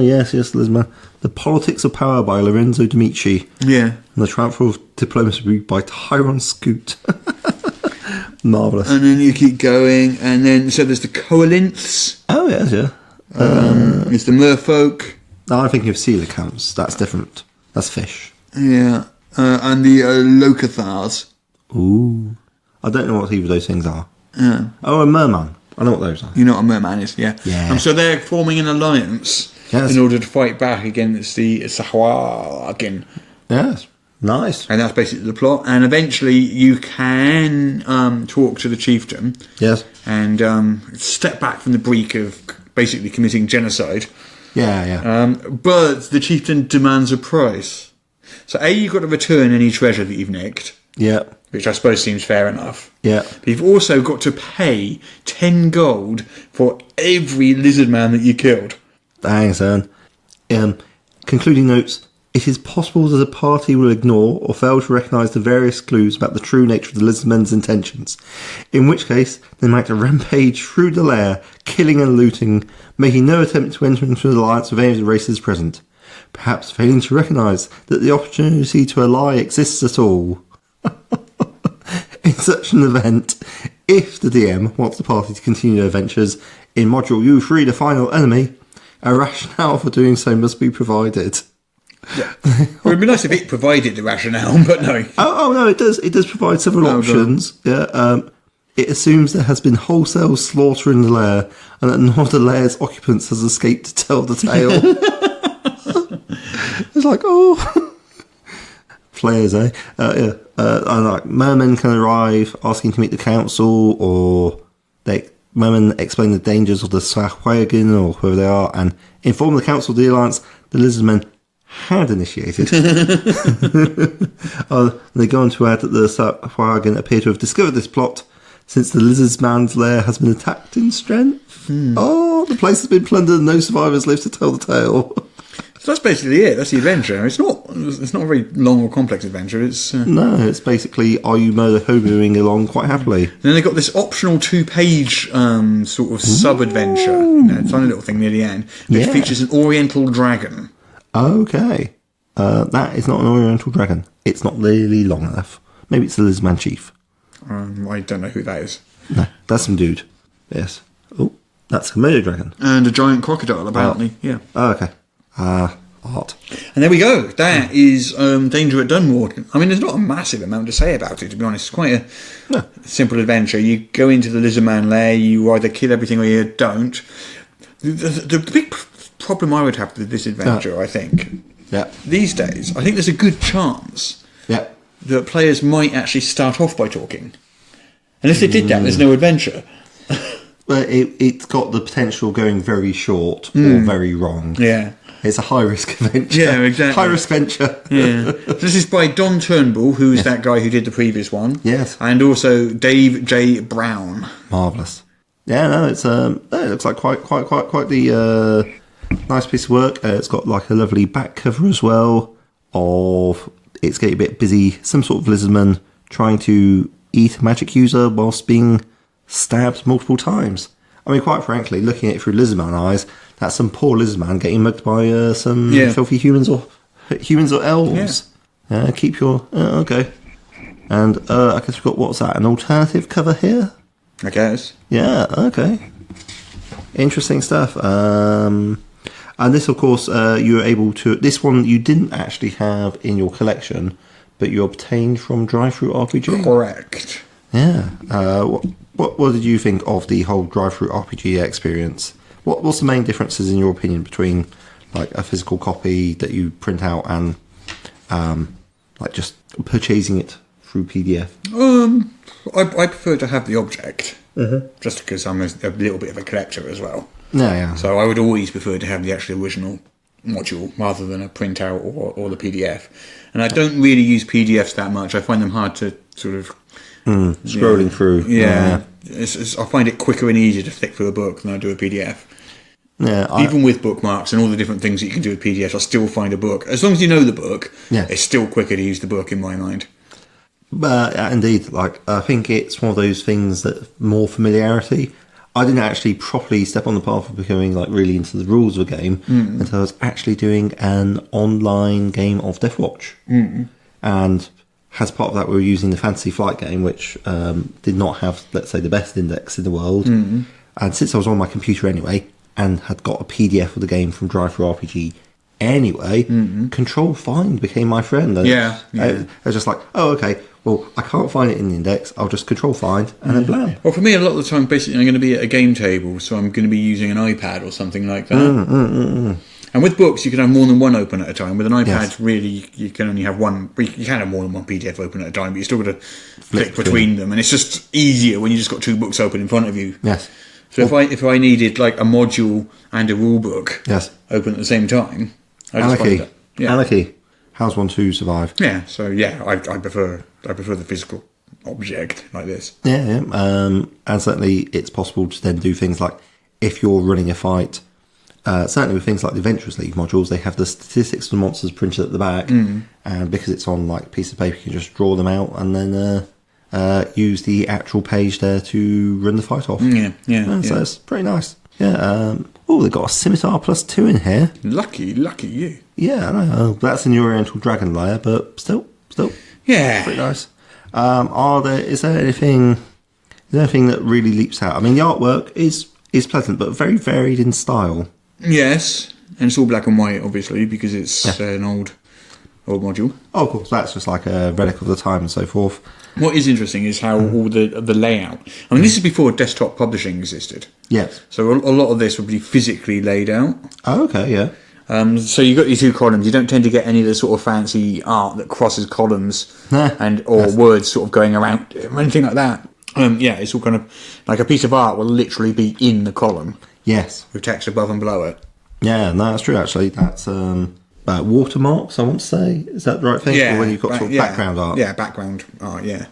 Yes, Lisma. The Politics of Power by Lorenzo D'Amici. Yeah. And the Transfer of Diplomacy by Tyron Scoot. Marvellous. And then you keep going, and then, so there's the Coalinths. Oh, yes, yeah. There's the Merfolk. No, I'm thinking of coelacanths. That's different. That's fish. Yeah. And the Locathars. Ooh. I don't know what either of those things are. Yeah. Oh, a merman. I know what those are. You know what a merman is, yeah. Yeah. So they're forming an alliance in order to fight back against the Sahuagin. Yes. Nice. And that's basically the plot. And eventually you can talk to the chieftain. Yes. And step back from the brink of basically committing genocide. Yeah. But the chieftain demands a price. So you've got to return any treasure that you've nicked. Yeah. Which I suppose seems fair enough. Yeah. But you've also got to pay 10 gold for every lizard man that you killed. Thanks, Ern. Concluding notes. It is possible that a party will ignore or fail to recognise the various clues about the true nature of the lizardmen's intentions, in which case they might rampage through the lair, killing and looting, making no attempt to enter into an alliance with any of the races present, perhaps failing to recognise that the opportunity to ally exists at all. In such an event, if the DM wants the party to continue their adventures in Module U3, the final enemy, a rationale for doing so must be provided. Yeah. Well, it'd be nice if it provided the rationale, but no. Oh no, it does. It does provide several options. Yeah. It assumes there has been wholesale slaughter in the lair, and that none of the lair's occupants has escaped to tell the tale. It's like, players, eh? Yeah. And like mermen can arrive asking to meet the council, or mermen explain the dangers of the Sahuagin or whoever they are, and inform the council of the alliance the lizardmen had initiated. They go on to add that the Sahuagin appear to have discovered this plot since the lizardman's lair has been attacked in strength. The place has been plundered and no survivors live to tell the tale. So that's basically it. That's the adventure. It's not a very long or complex adventure. No, it's basically are you murder hoboing along quite happily. And then they got this optional 2-page sort of sub-adventure, tiny little thing near the end, which features an Oriental dragon. Okay. That is not an Oriental dragon. It's not really long enough. Maybe it's the Lizardman Chief. I don't know who that is. No, that's some dude. Yes. Oh, that's a Komodo dragon. And a giant crocodile, apparently. Yeah. Oh, okay. Art. And there we go. That is Danger at Dunwater. I mean, there's not a massive amount to say about it, to be honest. It's quite a simple adventure. You go into the Lizardman lair, you either kill everything or you don't. The big problem I would have with this adventure, I think, these days, I think there's a good chance that players might actually start off by talking. And if they did that, there's no adventure. Well, it's got the potential of going very short or very wrong. Yeah. It's a high-risk venture. Yeah, exactly. High-risk venture. Yeah. This is by Don Turnbull, who's that guy who did the previous one. Yes. And also Dave J. Brown. Marvellous. Yeah, no, it's it looks like quite the nice piece of work. It's got like a lovely back cover as well. It's getting a bit busy. Some sort of lizardman trying to eat a magic user whilst being stabbed multiple times. I mean, quite frankly, looking at it through lizardman eyes, that's some poor lizardman getting mugged by some filthy humans or elves. Yeah. Keep your okay. And I guess we've got, what's that? An alternative cover here. I guess. Yeah. Okay. Interesting stuff. And this, of course, you were able to. This one you didn't actually have in your collection, but you obtained from Drive-Thru RPG. Correct. Yeah. What did you think of the whole Drive-Thru RPG experience? What's the main differences in your opinion between like a physical copy that you print out and like just purchasing it through PDF? I prefer to have the object, just because I'm a little bit of a collector as well. Yeah. So I would always prefer to have the actual original module rather than a printout or the PDF. And I don't really use PDFs that much. I find them hard to sort of scrolling through. Yeah, I find it quicker and easier to flick through a book than I do a PDF. Yeah, Even with bookmarks and all the different things that you can do with PDFs, I still find a book. As long as you know the book, it's still quicker to use the book in my mind. But indeed, like I think it's one of those things that more familiarity. I didn't actually properly step on the path of becoming like really into the rules of a game until I was actually doing an online game of Deathwatch. And as part of that, we were using the Fantasy Flight game, which did not have, let's say, the best index in the world. And since I was on my computer anyway, and had got a PDF of the game from Drive-Thru-RPG anyway, Control Find became my friend. And I was just like, oh, okay, well, I can't find it in the index, I'll just Control Find, and then blam. Well, for me, a lot of the time, basically, I'm going to be at a game table, so I'm going to be using an iPad or something like that. And with books, you can have more than one open at a time. With an iPad, really, you can only have one. You can have more than one PDF open at a time, but you still got to flick between them. And it's just easier when you just got two books open in front of you. Yes. So if I needed like a module and a rule book open at the same time, I just find that. Yeah. Anarchy. How's one to survive? Yeah. So I prefer the physical object like this. Yeah. And certainly it's possible to then do things like if you're running a fight. Certainly with things like the Adventurers League modules, they have the statistics of the monsters printed at the back, and because it's on like a piece of paper, you can just draw them out and then use the actual page there to run the fight off. So it's pretty nice. They've got a Scimitar +2 in here. Lucky you. Yeah, I know. That's in the Oriental Dragon layer, but still. Yeah. Pretty nice. Is there anything that really leaps out? I mean, the artwork is pleasant, but very varied in style. Yes, and it's all black and white, obviously, because it's an old module. Oh, of course, that's just like a relic of the time and so forth. What is interesting is how all the layout. I mean, this is before desktop publishing existed. Yes. So a lot of this would be physically laid out. Oh, okay, yeah. So you've got your two columns. You don't tend to get any of the sort of fancy art that crosses columns or words sort of going around or anything like that. It's all kind of like a piece of art will literally be in the column. Yes. With text above and below it. Yeah, no, that's true, actually. That's watermarks, I want to say. Is that the right thing? Yeah. Or when you've got sort of background art. Yeah, background art, yeah.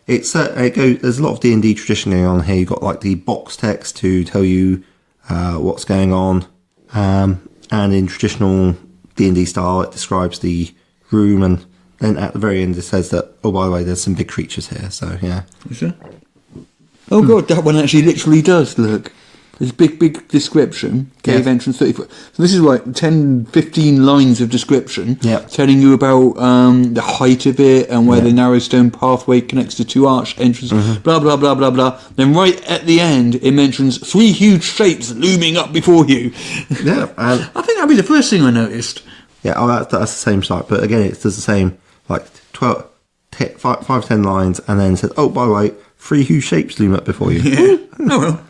There's a lot of D&D tradition going on here. You've got like the box text to tell you what's going on. And in traditional D&D style, it describes the room, and then at the very end it says that, oh, by the way, there's some big creatures here, so yeah. Is there? Oh god, that one actually literally does, look. There's big description, cave entrance 30 foot. So this is like 10, 15 lines of description telling you about the height of it and where the narrow stone pathway connects to two arched entrances, blah, blah, blah, blah, blah. Then right at the end, it mentions 3 huge shapes looming up before you. Yeah. I think that'd be the first thing I noticed. Yeah, that's the same site, but again, it does the same, like 5 10 lines, and then it says, oh, by the way, 3 huge shapes loom up before you. Yeah. Oh, well.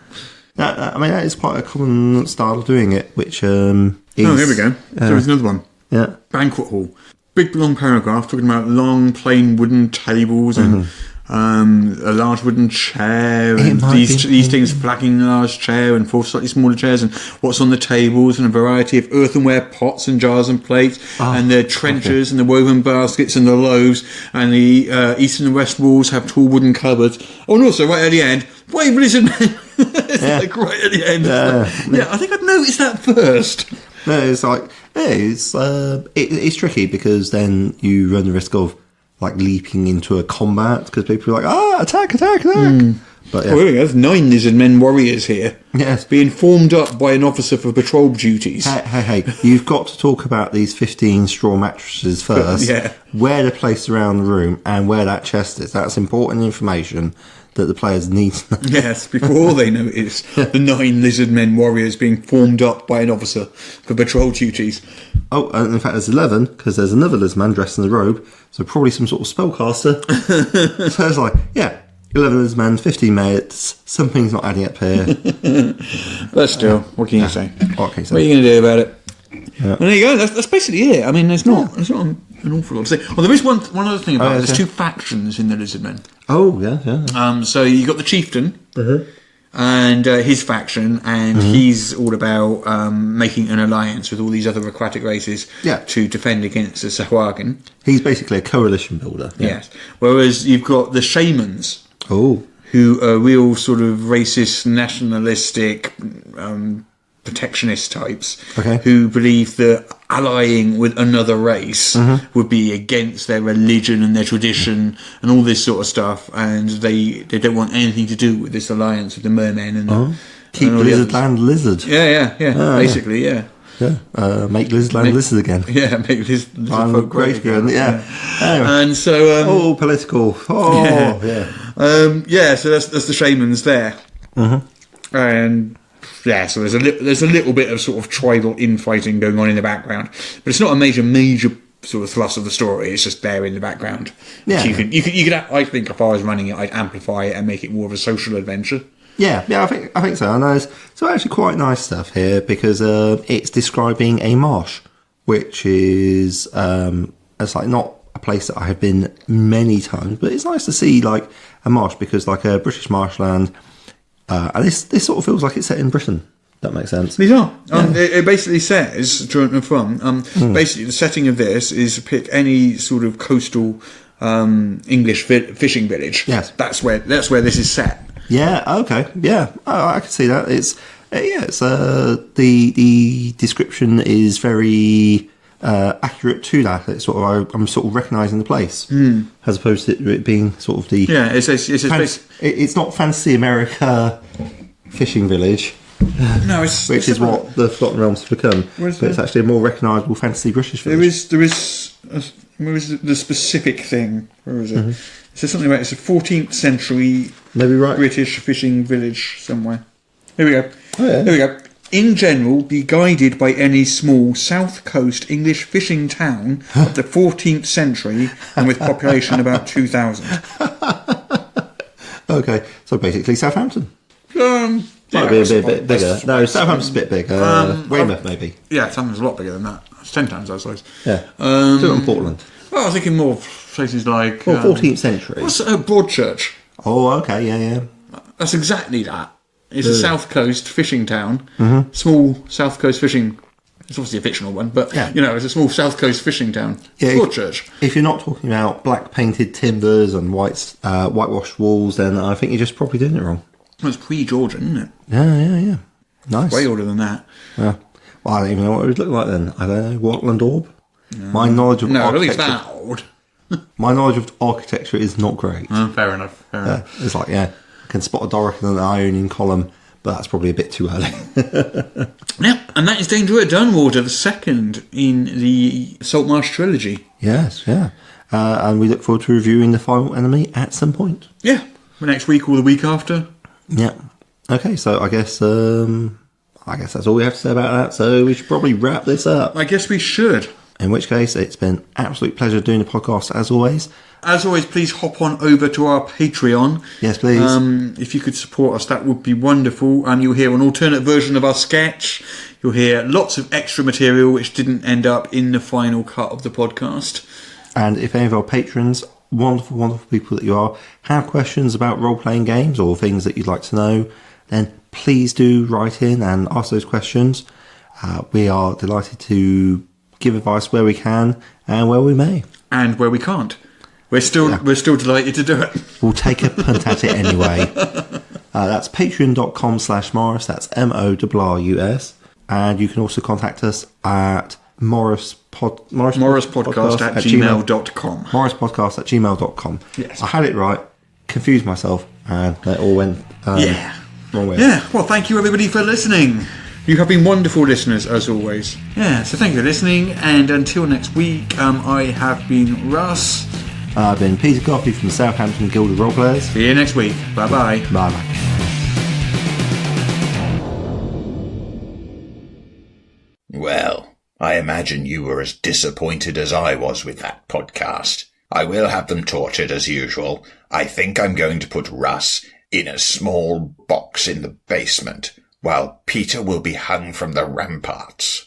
That is quite a common style of doing it, which is... Oh, here we go. So there's another one. Yeah. Banquet hall. Big, long paragraph talking about long, plain wooden tables and a large wooden chair and these things flagging a large chair and 4 slightly smaller chairs and what's on the tables and a variety of earthenware pots and jars and plates and the trenchers and the woven baskets and the loaves and the east and west walls have tall wooden cupboards. Oh, and also right at the end, brave lizard men. It's like right at the end. I think I'd noticed that first. No, it's like it's tricky because then you run the risk of like leaping into a combat because people are like, attack. But here we go. There's 9 lizard men warriors here. Yes, being formed up by an officer for patrol duties. Hey! You've got to talk about these 15 straw mattresses first. Where they're placed around the room and where that chest is. That's important information that the players need to know. Yes, before they notice the 9 lizard men warriors being formed up by an officer for patrol duties. Oh, and in fact there's 11, because there's another lizard man dressed in the robe, so probably some sort of spellcaster. So it's like, 11 lizard men, 15 mates, something's not adding up here. But still, what can you say? What can you say? What are you going to do about it? Well, there you go. That's basically it. I mean, there's not an awful lot to say. Well, there is one other thing about it. There's 2 factions in the Lizardmen. Oh, yeah. So you got the chieftain and his faction, and he's all about making an alliance with all these other aquatic races to defend against the Sahuagin. He's basically a coalition builder. Yeah. Yes. Whereas you've got the shamans. Oh. Who are real sort of racist, nationalistic, protectionist types, who believe that allying with another race would be against their religion and their tradition and all this sort of stuff, and they don't want anything to do with this alliance with the mermen and keep Lizardland lizard. Basically. Make Lizardland lizard again. Yeah, make lizard folk great again. Yeah. Anyway. And so political. So that's the shamans there. And so there's a little bit of sort of tribal infighting going on in the background, but it's not a major sort of thrust of the story. It's just there in the background. Yeah. You could I think if I was running it, I'd amplify it and make it more of a social adventure. Yeah, I think so. And there's actually quite nice stuff here because it's describing a marsh, which is it's like not a place that I have been many times, but it's nice to see like a marsh because like a British marshland, and this sort of feels like it's set in Britain. That makes sense. These are. It basically says to and from. Basically, the setting of this is pick any sort of coastal English fishing village. Yes, that's where this is set. Yeah. Okay. Yeah. I can see that. It's the description is very accurate to that. It's sort of I'm sort of recognising the place as opposed to it being sort of the it's not fancy America fishing village. No, it's which is what the Forgotten Realms have become. But it's actually a more recognisable fantasy British village. Where is the specific thing? Where is it? It says something about it's a 14th century British fishing village somewhere. Here we go. Here we go. In general, be guided by any small south coast English fishing town of the 14th century and with population about 2,000. Okay, so basically Southampton. Might be a bit bigger. No, Southampton's a bit bigger. Weymouth, maybe. Yeah, Southampton's a lot bigger than that. It's 10 times that size. Yeah. So in Portland. Well, I was thinking more places like... 14th century. What's Broadchurch? Oh, okay, yeah. That's exactly that. It's a south coast fishing town. Small south coast fishing... It's obviously a fictional one, but, it's a small south coast fishing town. Yeah, Broadchurch. If you're not talking about black painted timbers and whitewashed walls, then I think you're just probably doing it wrong. Well, it's pre-Georgian, isn't it? Yeah. Nice. Way older than that. Yeah. Well, I don't even know what it would look like then. I don't know. Watland Orb? No. My knowledge of architecture... I don't think it's that old. My knowledge of architecture is not great. Fair enough. It's like, I can spot a Doric and an Ionian column, but that's probably a bit too early. Yeah, and that is Danger at Dunwater, the second in the Saltmarsh trilogy. Yes, yeah. And we look forward to reviewing the final enemy at some point. Yeah, next week or the week after. Yeah. Okay, so I guess that's all we have to say about that, so we should probably wrap this up. I guess we should. In which case, it's been an absolute pleasure doing the podcast, as always. As always, please hop on over to our Patreon. Yes, please. If you could support us, that would be wonderful. And you'll hear an alternate version of our sketch. You'll hear lots of extra material which didn't end up in the final cut of the podcast. And if any of our patrons, wonderful, wonderful people that you are, have questions about role-playing games or things that you'd like to know, then please do write in and ask those questions. We are delighted to give advice where we can and where we may. And where we can't. We're still delighted to do it. We'll take a punt at it anyway. That's patreon.com/Morrus. That's MORRUS. And you can also contact us at morruspodcast@gmail.com. morruspodcast@gmail.com. Yes. I had it right, confused myself, and it all went wrong way. Yeah, well, thank you everybody for listening. You have been wonderful listeners, as always. Yeah, so thank you for listening, and until next week, I have been Russ. I've been Peter Coffey from the Southampton Guild of Roleplayers. See you next week. Bye-bye. Bye-bye. Well, I imagine you were as disappointed as I was with that podcast. I will have them tortured as usual. I think I'm going to put Russ in a small box in the basement, while Peter will be hung from the ramparts.